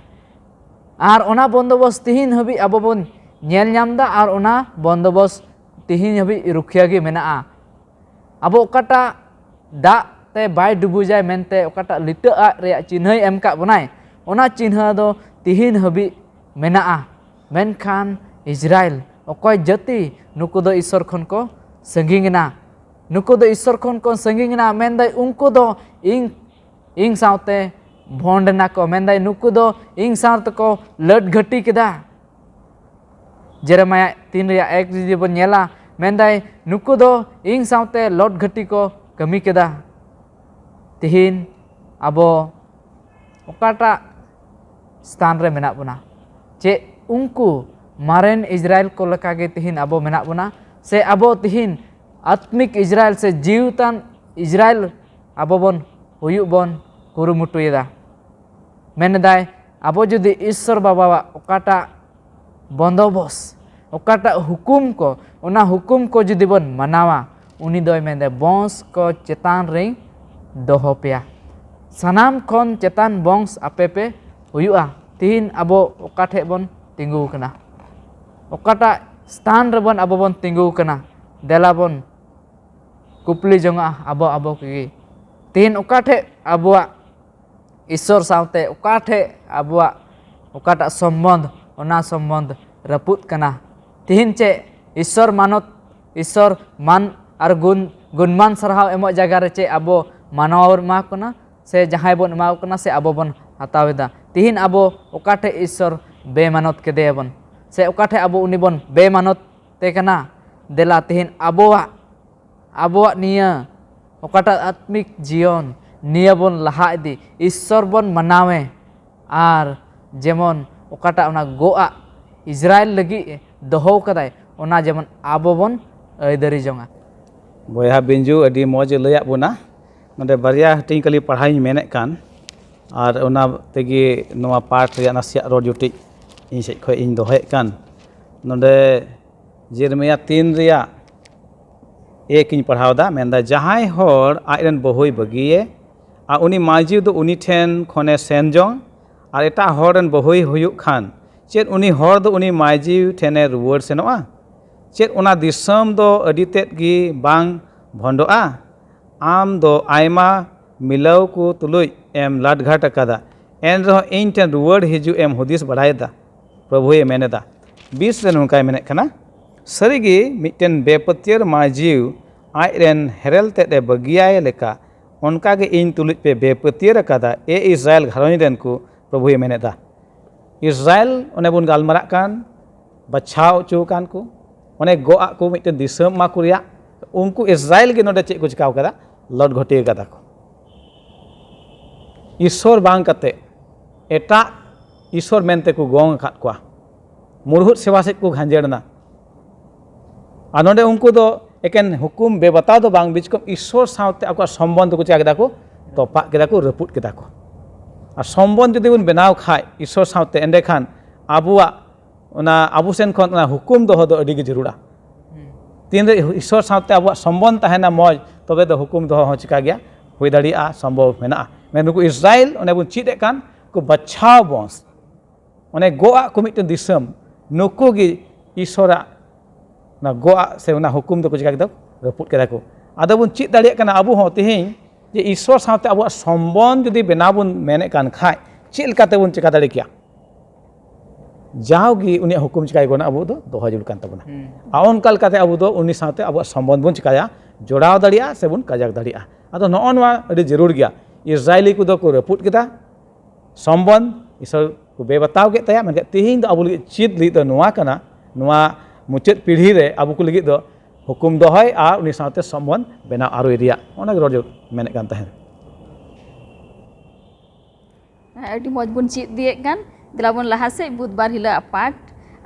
आर ओना बंदोबस्त तिहिन हबी आबो बन नेल नामदा आर ओना बंदोबस्त तिहिन हबी रुखिया गे मेना आबो ओकाटा दा ते बाय डुबु जाय मेनते ओकाटा लिटा आ रे चिन्ह एम का बनाय ओना चिन्ह दो तिहिन हबी मेना मेनखान इजराइल ओकय जाति नुको दो ईश्वर खन को संगिंगना नुको दो ईश्वर खन को संगिंगना मेनदाय उनको दो इंग सावते भोंडना को मेनदाय नुको दो इंग सावते को लट घटी केदा जेरेमाया 3 रे 1 जुदी बन नेला मेनदाय नुको दो इंग सावते लट घटी को कमी केदा तिहिन आबो ओकाटा स्थान रे मेना बना चे उनको मारेन इजराइल को लकागे तिहिन आबो मेना बना से आबो तिहिन आत्मिक इजराइल से जीवतान इजराइल आबो बन हुयु बन कुरुमुटुयेदा मेनदाय आबो जुदी ईश्वर बाबा ओकाटा बंदोबस्त ओकाटा हुकुम को ओना हुकुम को जुदी बन मनावा उनी दोय मेनदे बंश को चेतान रे दोहो पेया सनाम खन चेतान बंश आपे पे हुयुआ तिहिन आबो ओकाठे बन तिंगु कना ओकाटा स्थान रे बन आबो बन तिंगु कना देला बन कुपली जंगा आबो आबो की तिहिन ओकाठे आबोआ ईश्वर सावते ओकाठे आबोआ ओकाटा संबंध ओना संबंध रपुत कना तिहिन चे ईश्वर मानत ईश्वर मान और गुणमान सरहाव एमो जगह रे चे आबो मानवर मा कना से जहाय बन मा कना से आबो बन हतावेदा तिहिन आबो ओकाठे ईश्वर बेमानत के देबन से ओकाठे आबो उनी बन बेमानत ते कना देला तिहिन आबोआ निया ओकाटा आत्मिक जीवन निया बन लहा इदी ईश्वर बन मनावे आर जेमन ओकाटा ओना गोआ इजराइल लगी दोहो कदाय ओना जेमन आबो बन ऐदरी जोंगा बया बिंजू अडी मौज लैया बोना नोंडे बारिया हटिंग कली पढ़ाई मेने कान और ओना तेगी नोआ पाठ रे नासिया रोड जुटी इन से खय इन दोहे कान नोंडे जेरमिया 3 रिया एक इन पढ़ावदा मेंदा जहाय होर आइरन बहुई बगिए आ उनी माजी दो उनी ठेन खने सेनजों और एटा होरन बहुई हुयु खान चेत उनी होर दो उनी माजी ठेने रुवर सेनोआ चेत उना दिसम दो अडितेत गी बांग भंडोआ आम दो आयमा मिलाव को तुलुई एम लाटघाट अकादा एन रहो इन ठेन रुवर हिजु एम हुदिस बढ़ाएदा प्रभुए मेनेदा 20 रे नोंकाय मेने कना सरिगी मिटेन बेपतियर माजीव आइरेन हेरेल ते बगियाय लेका उनका के इन तुलुज पे बेपतियर अकादा ए इजराइल घरणी रेन को प्रभुए मेनेदा इजराइल ओने बुन गालमारा कान बचाव चो कान को ओने गोआ को मिटेन दिसम मा कुरिया उनको इजराइल के नोडे चे को चिकाव कदा लट घटे कदा को ईश्वर बांग कते एटा ईश्वर मेनते को गोंग खात को मुरहुत सेवा से को घांजेड़ना आ नोडे उनको दो एकेन हुकुम बेबता दो बांग बीच को ईश्वर सावते आको संबंध को चिका केदा को तोपा केदा को रपुट केदा को आ संबंध जदि बन बनाव खाय ईश्वर सावते एंडे खान आबुआ ओना आबु सेन खन ओना हुकुम दो अडी गे जरूरा तीन रे ईश्वर सावते आबुआ संबंध ताहेना मौज तबे दो हुकुम दो हो चिका गया हुई दाड़िया संभव मेना मैं नुकु इजराइल ओने बुन चिद कान को बचाव बंश ओने गोआ को मिटेन दिसम नुकु गी ईश्वरा ना गोआ से उना हुकुम दो को चिका केदा रपुट केदा को आदो बन चित दाड़िया कना अबु हो तिहिं जे ईश्वर साथे अबु सम्बन्ध जुदी बेना बन मेने कान खाय चिल काते बन चिका दाड़ि किया जाओगी उनी हुकुम चिकाय गोना अबु दो दोहा जुल कान तबना आउन काल काते अबु दो उनी साथे अबु सम्बन्ध बन चिकाया जोड़ाव दाड़िया से बन काजाक दाड़िया आदो नॉ नवा अडी जरूर गया इजराइली को दो को रपुट केदा सम्बन्ध ईश्वर को बेबताव के तया मेनके तिहिं दो अबु लगी चित ली दो नवा कना नवा मुचाद पीढ़ी रे अबु को लगी दो हुकुम दोहय और उनी साथे सम्बन्ध बेना आरो इरिया ओना गे रोज मेने कान तहन अडी मौज बन चित दिए कान दिला बन लहा से बुधवार हिला पाठ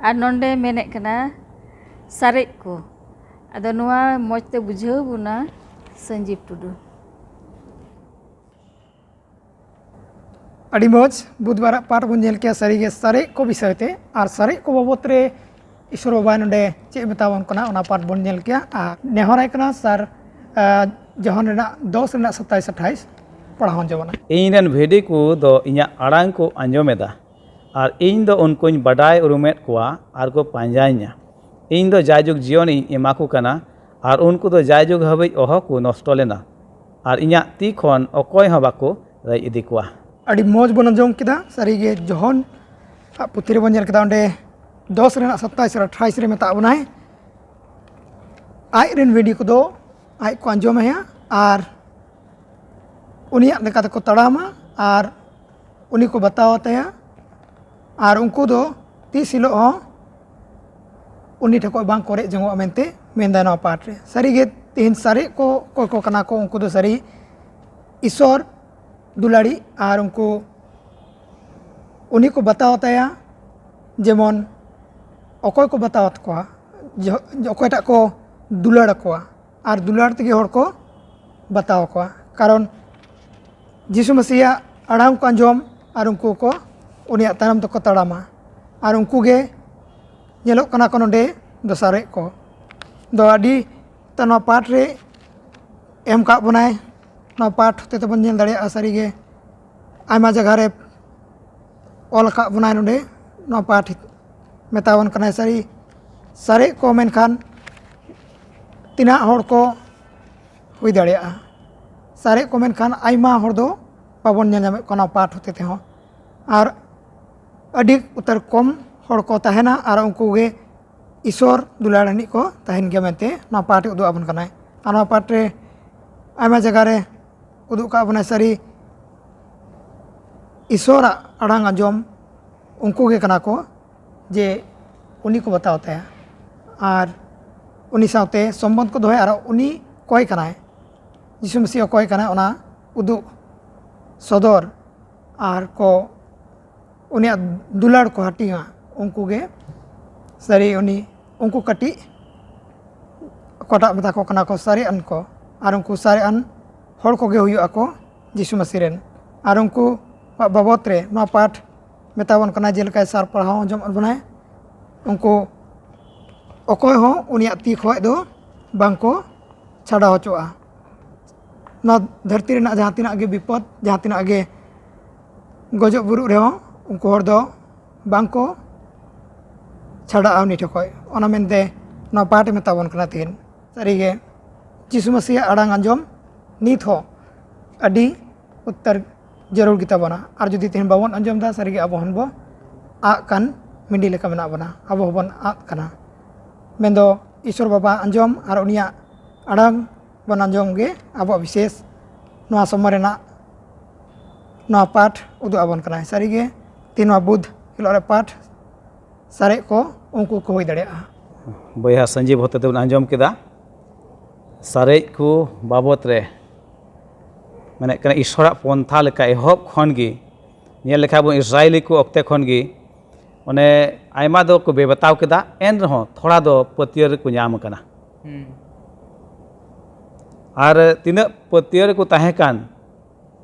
और नोंडे मेने कना सारे को आदो नुआ मौज ते बुझाव बुना संजीव टुडू अड़ी मौज बुधवार पाठ बन जेल के सारी सारे को विषय ते और सारे को बाबत रे ईश्वर बाबा नोडे चे बतावन कना ओना पाठ बन जेल के नेहराय कना सर जहन रेना 10 रेना 27 28 पढ़ावन जबना इन रेन भेड़ी को दो इया आड़ांग को आंजोमेदा और इन दो उनकों बडाय उरुमेद कोआ और को पांजाइया इन दो जायजुग जीवन एमा को कना और उनको दो जायजुग हबे ओह को नष्ट लेना और इया ती खन अकय ह बाको रय इदी कोआ अड़ी मौज बन अंजम किदा सारी गे जहन पुथि रे बन जेल किदा ओंडे 10 रेना 27 रे 28 रे मेता बनाय आई रेन वीडियो को दो आई को अंजम है और उनिया लेका को तड़ामा और उनी को बताओ तया और उनको दो 30 हिलो हो उनी ठको बांग कोरे जंगो मेनते मेंदा ना पाठ रे सारी गे तीन सारे को कना को उनको दो सारी ईश्वर दुलाड़ी और उनको उनी को बताओ तया जेमन अकय को बताओ को अकयटा को दुलाड़ को और दुलाड़ तेगे हर को बताओ को कारण जीसु मसीहा आड़ाम को अंजम और उनको को उनिया तायम तक तड़ामा और उनको गे नेलो कना को नोडे दोसारे को दो आदि तना पाठ रे एम का बनाए ना पाठ होते बन जेल दाड़िया सारी गे आयमा जगह रे ऑल का बनाए नोडे ना पाठ मेतावन कना सारी सारे को मेनखान तिना हर को हुई दाड़िया सारे को मेनखान आयमा हर दो बाबन नेल नामे कना पाठ होते थे और अधिक उतर कम हर को तहना और उनको गे ईश्वर दुलाड़ानी को तहन गया मेनते ना पाठ उदु आबन कना और ना पाठ रे आयमा जगह रे उदु का बना सारी ईश्वर आड़ांग अंजम उनको गे कना को जे उनी को बताओते हैं और उनी साथे संबंध को दोहे और उनी कोई कना है यीशु मसीह कोई कना ओना उदु सदर और को उनिया दुलाड़ को हटिया उनको गे सारी उनी उनको कटी कोटा बता को कना को सारे अन को और उनको सारे अन हर को गे हुआ को यीशु मसीह रेन और उनको बाबत रे ना पाठ मेतावन कना जेलका सार पढ़ाओ जम बनाए उनको अकय हो उनिया ती खय दो बांको छाड़ा होचोआ ना धरती रेना जहाँ तिना गे विपद जहाँ तिना गे गजब बुरु रे उनको हर दो बांको छाड़ा उनी ठखय ओना मेनते ना पाठ मेतावन कना तिन सारी गे यीशु मसीह आड़ांग अंजम नित हो अडी उत्तर जरूर गिता बना और जुदी तेहन बाबन अंजम दा सारी गे अब हनबो आ कान मिंडी लेका मेना बना अब हबन आद कना मेंदो ईश्वर बाबा अंजम और उनिया आड़ांग बन अंजम गे अब विशेष नवा समरेना नवा पाठ उदु आबन कना सारी गे तीन बुध हिलो रे पाठ सारे को उनको को हुई दाड़िया बया संजीव होते तो अंजम केदा सारे को बाबत रे माने कना ईश्वर पंथा लेका एहब खन गी नेल लेखा बो इस्राएली को अक्ते खन गी ओने आयमा दो को बेबताव केदा एन रहो थोड़ा दो पतियर को नाम कना और तीना पतियर को ताहे कान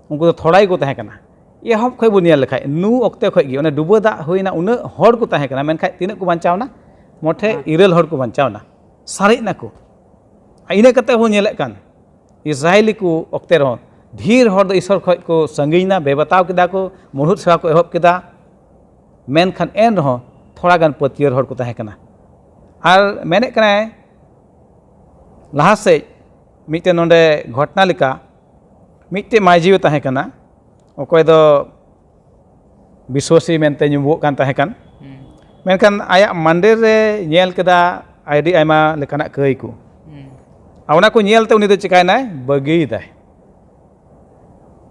उनको तो थोड़ा ही को ताहे कना एहब खय बो नेल लेखा नु अक्ते खय गी ओने डुबो दा होइना उन हर को ताहे कना मेनखा तीना को बंचावना मोठे इरेल हर को बंचावना सारे ना को इने कते हो नेले कान इस्राएली को अक्ते रहो धीर हर दो ईश्वर खय को संगीना बेबताव केदा को मुहुत सेवा को एहब केदा मेनखान एन रहो थोड़ा गान पतियर हर को ताहे कना और मेने कनाय लहा से मिट्टे नोंडे घटना लिका मिट्टे माइजीव ताहे कना ओकोय दो विश्वासी मेनते ᱧᱩᱢᱚᱜ कान ताहे कान मेनखान आया मंदिर रे ñेल केदा आईडी आयमा लेकाना कई को आवना को ñेलते उनी दो चिकायनाय बगी दाय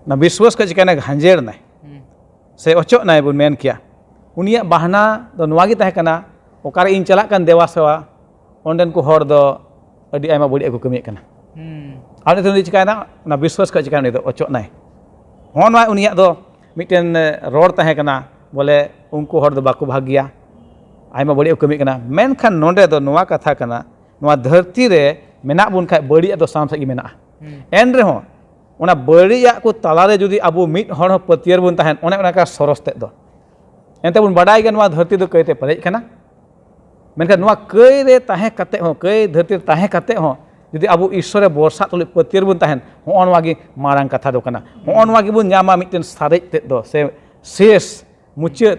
ना विश्वास का चिकायनाय हांजेर नाय से ओचो नाय बुन मेन किया उनिया बहाना दो नवागी ताहे कना ओकारे इन चला कान देवा सेवा ओंडेन को हर दो अडी आयमा बड़ी को कमी कना आने तो चिकायना ना विश्वास का चिकायना दो ओचो नाय होन मा उनिया दो मिटेन रोड ताहे कना बोले उनको हर दो बाको भागिया आयमा बड़ी को कमी कना मेनखान नोंडे दो नवा कथा कना नवा धरती रे मेना बुन खाय बड़ी दो साम सगी मेना एन रे हो ओना बड़ी को तलारे जुदी अबो मिट हर पतियर बुन ताहेन ओने ओना का सरस्ते दो एनते बुन बडाई गन नवा धरती दो कइते परेज कना मेनखान नवा कई रे ताहे कते हो कई धरती ताहे कते हो जुदी अबो ईश्वरे बरसा तुले पतियर बुन ताहेन होन वागी मारांग कथा दो कना होन वागी बुन ᱧᱟᱢᱟ मिटेन सारेज ते दो से शेष मुचाद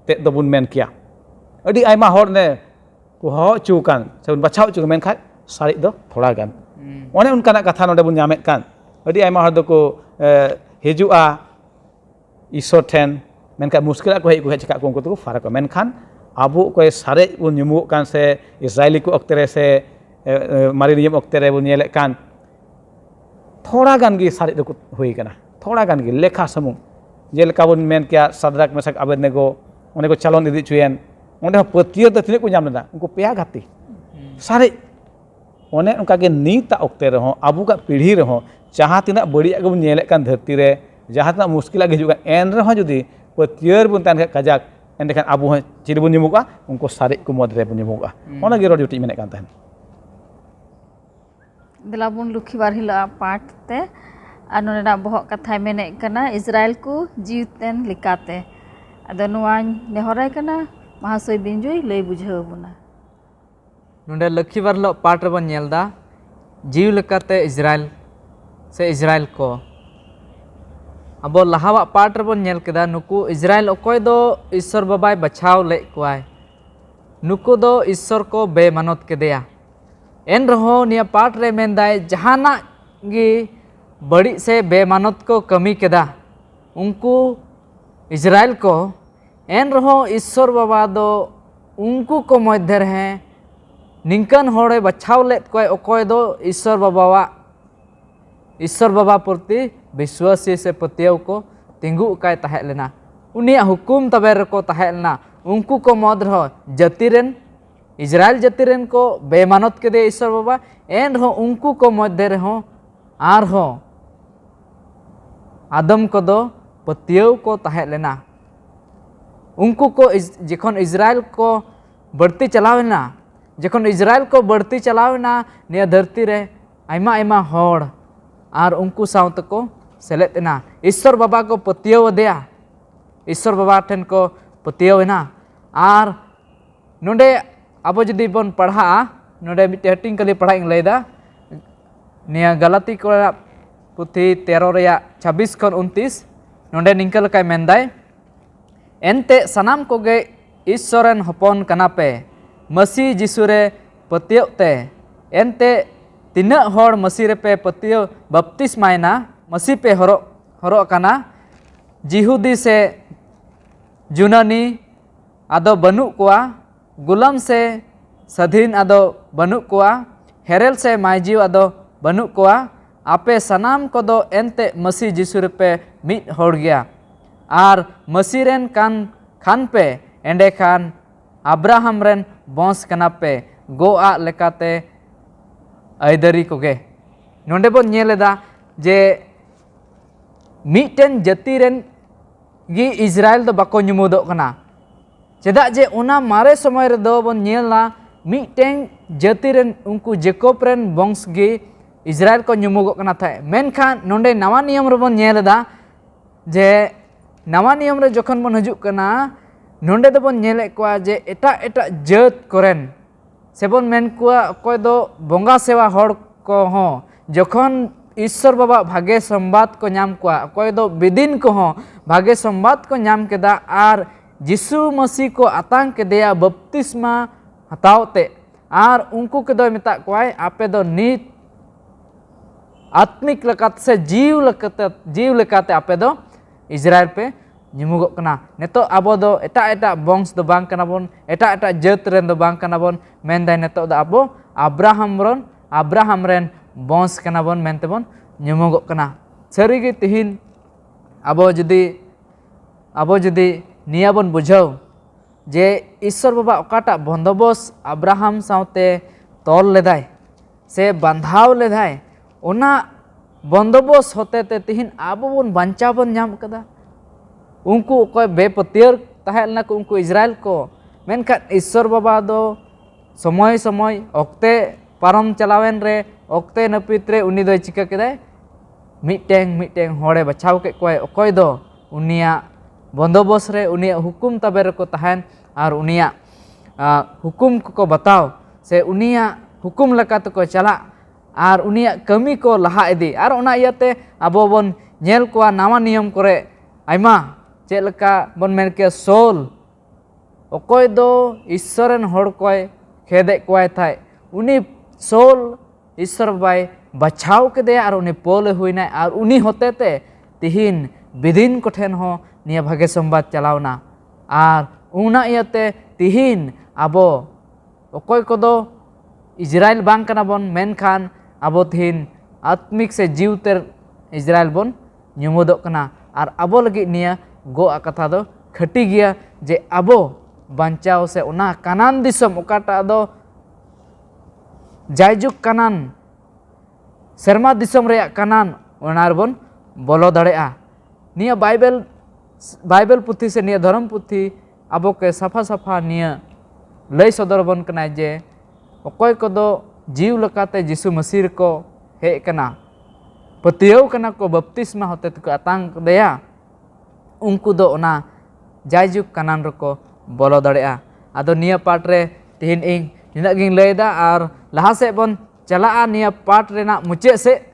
ते दो बुन मेन किया अडी आयमा हर ने को हो चुकान से बुन बचाव चुक मेन खाय सारेज दो थोड़ा गान ओने उनकाना कथा नोडे बुन ᱧᱟᱢᱮᱫ कान अडी आयमा हर दो को हिजुआ ईश्वर ठेन मेनखान मुश्किल को हेज को चिका को उनको तो फारक मेनखान आबो कोई सारेज बुन ᱧᱩᱢᱚᱜ कान से इजरायली को अक्ते रे से मारी नियम अक्ते रे बुन ñेलेक कान थोड़ा गान गी सारेज दो हुई कना थोड़ा गान गी लेखा समूह जेलका बुन मेन किया सदराक मेसाक अबेदनेगो ओने को चलन इदी चुयेन ओने पतियर द तिने को ᱧᱟᱢ लेदा उनको पेया गाती सारेज ओने उनका के नीता अक्ते रे हो आबू का पीढ़ी रे हो जहाँ तिना बड़िया को बुन ñेलेक कान धरती रे जहाँ तना मुश्किल के हिजुगा एन रे हो जुदी पतियर बुन तान कजाक एंडेखान आबू हो चिर बुन ᱧᱩᱢᱚᱜᱼᱟ उनको सारेज को मद रे बुन ᱧᱩᱢᱚᱜᱼᱟ ओना गे रोड जुटी मेने कान तहन दिलाबुन लुखीवार हिला पाठ ते अनुना बहक कथा मेने कना इजराइल को जीवतेन लिकाते अदो नुआ नेहराय कना महासय बिंजुई लय बुझाव बुना नोंडे लखीवार लो पाठ रबन ñेलदा जीव लेकाते इजराइल से इजराइल को अब लहावा पाठ रबन ñेल केदा नुकु इजराइल अकोय दो ईश्वर बाबाय बचाव ले कोय नुकु दो ईश्वर को बेमानत केदेया एन रहो निया पाठ रे मेंदाय जहाना गी बड़ी से बेमानत को कमी केदा उनको इजराइल को एन रहो ईश्वर बाबा दो उनको को मध्य रहे निंकन होड़े बचाव लेत कोय अकोय दो ईश्वर बाबा प्रति विश्वासी से पतियव को तिंगु काय ताहे लेना उनिया हुकुम तबे रको ताहे लेना उनको को मद रहो जतिरेन इजराइल जतिरेन को बेमानत के दे ईश्वर बाबा एन रहो उनको को मध्य रहो आर हो आदम को दो पतियव को ताहे लेना उनको को जखन इजराइल को बढ़ती चलावेना जखन इजराइल को बढ़ती चलावेना निया धरती रे आयमा आयमा होड़ आर उनको साउत को सेलेतेना ईश्वर बाबा को पतियव देया ईश्वर बाबा ठेन को पतियवना आर नोंडे अब जुदी बन पढ़ा नोंडे मिटे हटिंग कली पढ़ा इन लैदा निया गलती को पुथी 13 रेया 26 खन 29 नोंडे निंकल काय मेंदाय एनते सनाम कोगे ईश्वरन हपन कनापे मसी जिसुरे पतियवते एनते तिना होड़ मसी रे पे पतियो बपतिस्मायना मसी पे हरो कना जिहुदी से जुनानी आदो बनु कोआ गुलाम से सधीन आदो बनु कोआ हेरेल से माइजीव आदो बनु कोआ आपे सनाम को दो एनते मसी जिसुर पे मिट होड़ गया आर मसी रेन कान खान पे एंडे खान अब्राहम रेन बंस कना पे गोआ लेकाते आयदरी कोगे नोंडे बन ñेलेदा जे मिटेन जति रेन गी इजराइल दो बाको ñumuदो कना चेदा जे उना मारे समय रे दो बन ñेलना मिटेन जति रेन उनको जेकोब रेन वंश गी इजराइल को ñumuगो कना था मेनखान नोंडे नवा नियम रे बन ñेलेदा जे नवा नियम रे जखन बन हजु कना नोंडे दो बन ñेले कोआ जे एटा एटा जात कोरेन सेबन मेन कुआ अकोय दो बोंगा सेवा होड़ को हो जखन ईश्वर बाबा भागे संवाद को नाम कुआ अकोय दो बिदिन को हो भागे संवाद को नाम केदा आर जिसु मसीह को आतांग के दिया बपतिस्मा hataw te ar unku ke doi meta kuai ape do nit atmik lekat se jiw lekate ape do Israel pe nyemugok kena. Neto abo do eta bongs do bang kana bon, eta jaut ren do bang kana bon, mendai neto do abo Abraham ren bongs kana bon mente bon nyemugok kena. Sarigi tihin abo judi niya bon bujhau je Ishwar Baba okata bondobos Abraham saute tol ledai se bandhaw ledai ona bondobos hote te tihin abo bon bancha bon nyam kada. Unku koy bepatiar tahel na ko unku Israel ko menkan Ishwar Baba do somoy okte parom chalawen re okte napit re uni do chika kedai miteng hore bachaw ke koy okoy do unia bondobos re unia hukum taber ko tahan ar unia hukum ko bataw se unia hukum lekat ko chala ar unia kami ko laha idi ar ona iate abo bon nyel ko nawa niyam kore aima chelaka bon menke sol okoy do Ishwaran hor koy khede koy thai uni sol Ishwar bai bachaw kede ar uni pole huina ar uni hotete tihin bidin ko then ho niya bhage sombat chalawna ar una iate tihin abo okoy kodo Israel bang kana bon menkhan abo tihin atmik se jiwter Israel bon nyumodok kana ar abo lagi niya go akatha do khati gya je abo banchaw se una kanan disom okata do jaijuk kanan serma disom reyak kanan onar bon bolo dare'a niya Bible puthi se niya dharam puthi abo ke safa niya lay sodor bon kana je okoy kodo jiw lekate Jisu Masih ko he kana patiyaw kana ko baptisma hote ko atang deya unku do ona jaijuk kanan roko bolo dare'a ado niya part re tihin ing nina ging leda ar laha se bon chalaa niya part rena muche se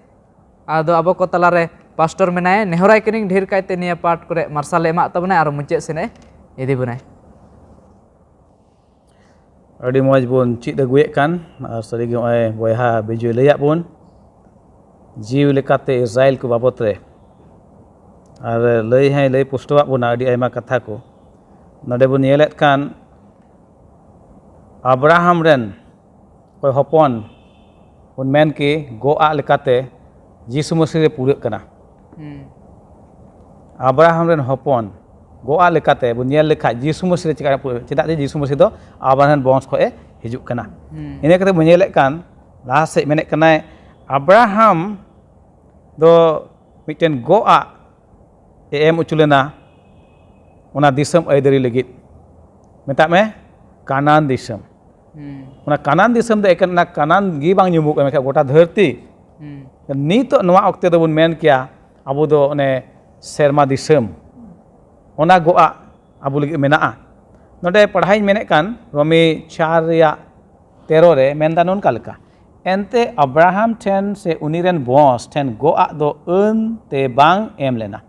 ado abo ko talare pastor menaye nehorai kening dhir kaite niya part kore marsal emak tabunai ar muche sene idi bunai Adi moj bon cik daguek kan ar sarigi oi boyha beju leyak bon jiw lekate Israel ko babot re ar lay pustoak bon adi aima katha ko node bon yelet kan Abraham ren koy hopon bon men ki goa lekate Jisu Masih re purak kana Abraham ren hopon goa lekate bon yel lekha Jisu Masih cika cedak je Jisu Masih do Abraham bongs ko hijuk kana ine kate bon yelek kan laha se menek kana Abraham do miten goa em uculena ona disam aidari legit metak me kanan disam ona kanan disam de ekana kanan gi bang nyumuk me gota dharti nito noa okte do bon men kya abu do one serma disam ona goa abu lagi menaa node padhai menek kan Romi 4 ya 13 re menda non kalka ente Abraham ten se uniren bos ten goa do te bang em lena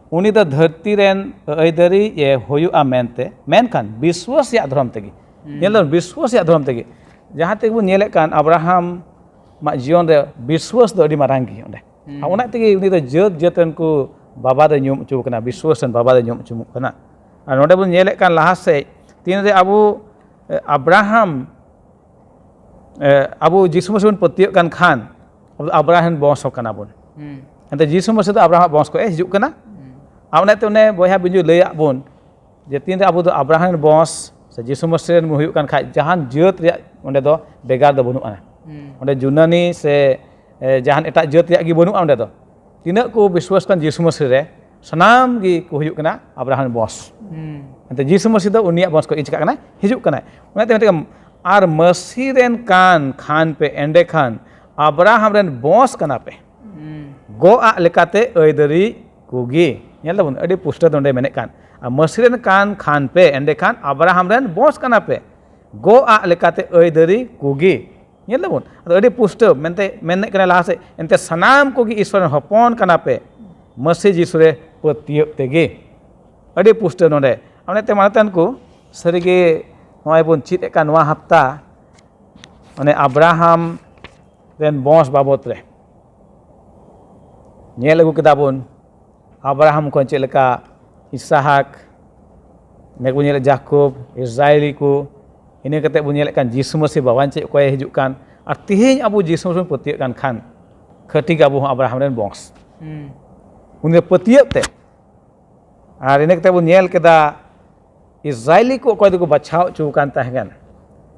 uni do dharti ren aidari ye hoyu amente menkan biswas ya dhrom tegi nyelon biswas ya dhrom tegi jahan te bu nyelek kan Abraham ma jion re biswas do adi marangi onde ona tegi uni do jeuten ku baba do nyum chu kana biswas dan baba do nyum chu kana node bu nyelek kan laha se tin re abu Abraham abu Jisu Masih patiak kan khan Abraham bons kana bon ente Jisu Masih do Abraham bons ko hijuk kana awne te one boyha binju leyak bon je tin re abu do Abraham bons se Jisu Masih mu huyuk kan khai jahan jeut reyak onde do begar do banu ana onde Junani se jahan etak jeut reyak gi banu onde do tinak ko biswas kan Jisu Masih re sanam gi ko huyuk kana Abraham bons ente Jisu Masih do unia bons ko icika kana hijuk kana onde te ar Masih ren kan khan pe ende khan Abraham ren bons kana pe goa lekate aidari kugi nyala bon adi pusta donde menek kan Masih ren khan pe ende khan Abraham ren bons kana pe goa lekate aidari kugi nyala bon adi pusta menek kana laha se ente sanam kugi Ishwar hopon kana pe Masih Jisu re patiak tege adi pusta donde amne te manatan ku sarige नॉय बन चीत एकान नवा हफ्ता अने Abraham rain बंश बाबत रे nail अगु केदा बन Abraham को चेद लेका इसहाक ने बन नेल जाकोब इस्राएली को इने कते बन नेल कान यीशु मसीह बाबान चेद कोय हिजुक कान और तिहिन अबु यीशु मसीह पतिय कान खान खटिक अबु अब्राहम रेन बंश उनके पतिय ते और इने कते बन नेल केदा इस्राएली को कोई को बचाव चुकान तहगन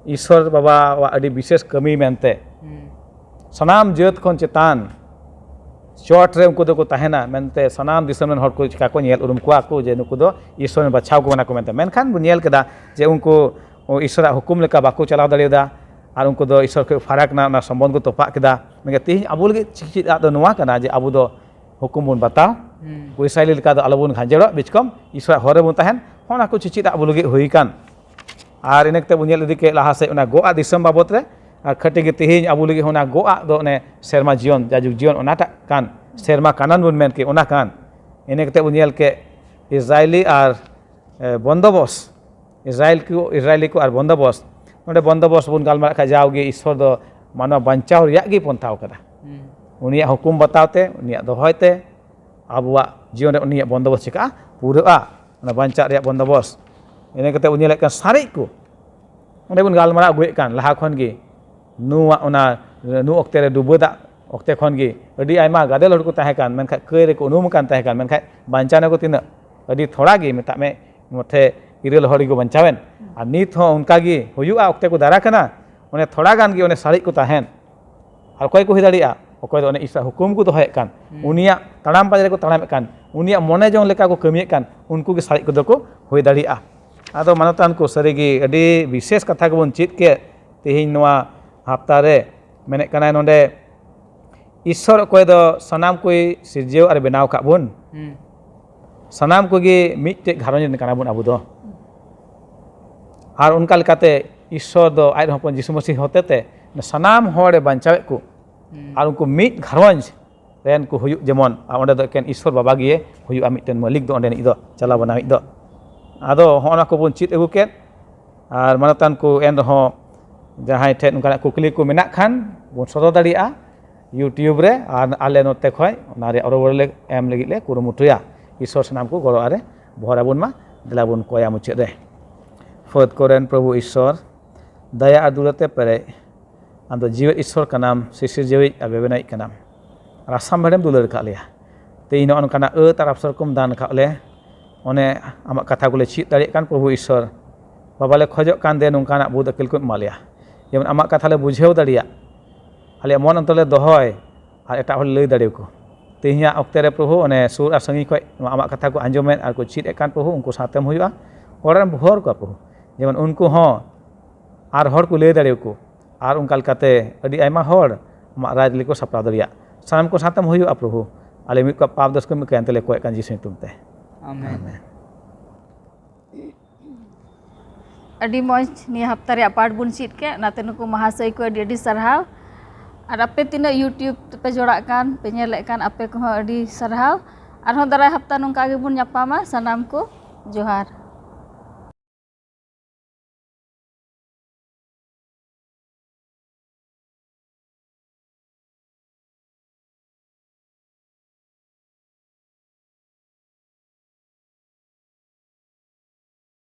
ईश्वर बाबा वा अडी विशेष कमी मेनते सनाम जात खन चेतान चोट रे उनको को तहना मेनते सनाम दिसम हर को चिका को नेल उरुम को जे नुको दो ईश्वर बचाव को बना को मेनते मेनखान बु नेल केदा जे उनको ईश्वर हुकुम लेका बाको चलाव दाड़ेदा और उनको दो ईश्वर के फरक ना संबंध को तोपा केदा मेगे तिहिन अबु लगे चिचिद दो नोवा कना जे अबु दो हुकुम बन बताव को इस्राएली लेका दो अलबुन खांजेरो बिचकम ईश्वर हरे बन तहन होना को चिचिद अबु लगे हुई कान और इनकते बन नेल इदी के लहा से ओना गोआ दिसम बाबत रे और खटे के तिहिन अबु लगे होना गोआ दो ने सेरमा जीवन जाजुक जीवन ओनाटा कान सेरमा कानन बन मेन के ओना कान इनकते बन नेल के इस्राएली और बंदोबस्त इस्राएली को और बंदोबस्त नोडे बंदोबस्त बन गालमारा खा जाओगे ईश्वर दो मानव बंचाव रिया गे पंथाव कदा उनिया हुकुम बतावते उनिया दोहयते अबुआ जीवन उनिया बंदोबस्त चिका पूरा ओना बंचा रिया बंदोबस्त इने कते उनिया लेका सारे को ओंडे बन गालमारा अगुए कान लहा खन गे नुआ ओना नु ओक्ते रे डुबोदा ओक्ते खन गे अडी आयमा गादेल हड़ को ताहे कान मेनखा कय रे को उनुम कान ताहे कान मेनखा बंचाने को तिना अडी थोड़ा गे मेता में मथे इरेल हड़ी को बंचावेन और नित हो उनका गे हुयुआ ओक्ते को दारा कना ओने थोड़ा गान गे ओने सारे को ताहेन और कोई को हिदाड़िया ओकोय ओने ईश्वर हुकुम को दोहय कान उनिया तड़ाम पाजरे को तड़ाम कान उनिया मने जों लेका को कमिय कान उनको के सारे को दो को होय दाड़िया आदो मानतान को सरीगी अडी विशेष कथा को बन चित के तिहिन नवा हफ्ता रे मेने कना नोंडे ईश्वर कोय दो सनाम कोई सिरजेव और बनाव का बन सनाम को गे मिटे घारंज कना बन अबु दो और उनका लेकाते ईश्वर दो आय हपन यीशु मसीह होते ते सनाम होड़े बंचावे को और उनको मिट घारंज रेन को हुयु जेमन ओंडे दो केन ईश्वर बाबा गे हुयु मिटन मालिक दो ओंडे नि दो चला बनावी दो आदो होना को बन चित अगु के और मानतान को एन रहो जहां ठे उनका कुकली को मेना खान बन सदर दाड़िया यूट्यूब रे और आले नोते खय ओना रे और ले एम लगी ले कुरुमुटुया ईश्वर सनाम को गरो आरे भरा बन मा दिला बन कोया मुचे रे फद कोरेन प्रभु ईश्वर दया और दुलते पेरे आंदो जीव ईश्वर का नाम शिशिर जीवी और बेबेनाई का नाम रासाम भेड़ेम दुलर का लिया ते इन अनकाना तार अवसर को दान का ले ओने आमा कथा को ले चीत दाड़े कान प्रभु ईश्वर बाबा ले खोजो कान दे नोंकाना बुद अकिल को मालिया जेमन आमा कथा ले बुझेव दाड़िया आले मन अंतले दोहय और एटा हल लई दाड़े को तेहिया अक्ते रे प्रभु ओने सुर और संगी खय आमा कथा को आंजोमेन और को चीत कान प्रभु उनको साथेम हुआ ओरन भोर को प्रभु जेमन उनको हो और हर को ले दाड़े को और उनका लेकाते अडी आयमा हर आमा राज लेको सपड़ा दाड़िया सानम को साथेम हुआ प्रभु आले मिक पाप दस को मिक अंतले कोय कान जीसु तुमते आमेन अडी मौज निया हफ्ता रे पाठ बुन चीत के नाते नुको महाशय को अडी सरहाव और आपे तीना यूट्यूब पे जोड़ा कान पे नेले कान आपे को अडी सरहाव और दाराय हफ्ता नुका गे बुन न्यापामा सनाम को जोहार।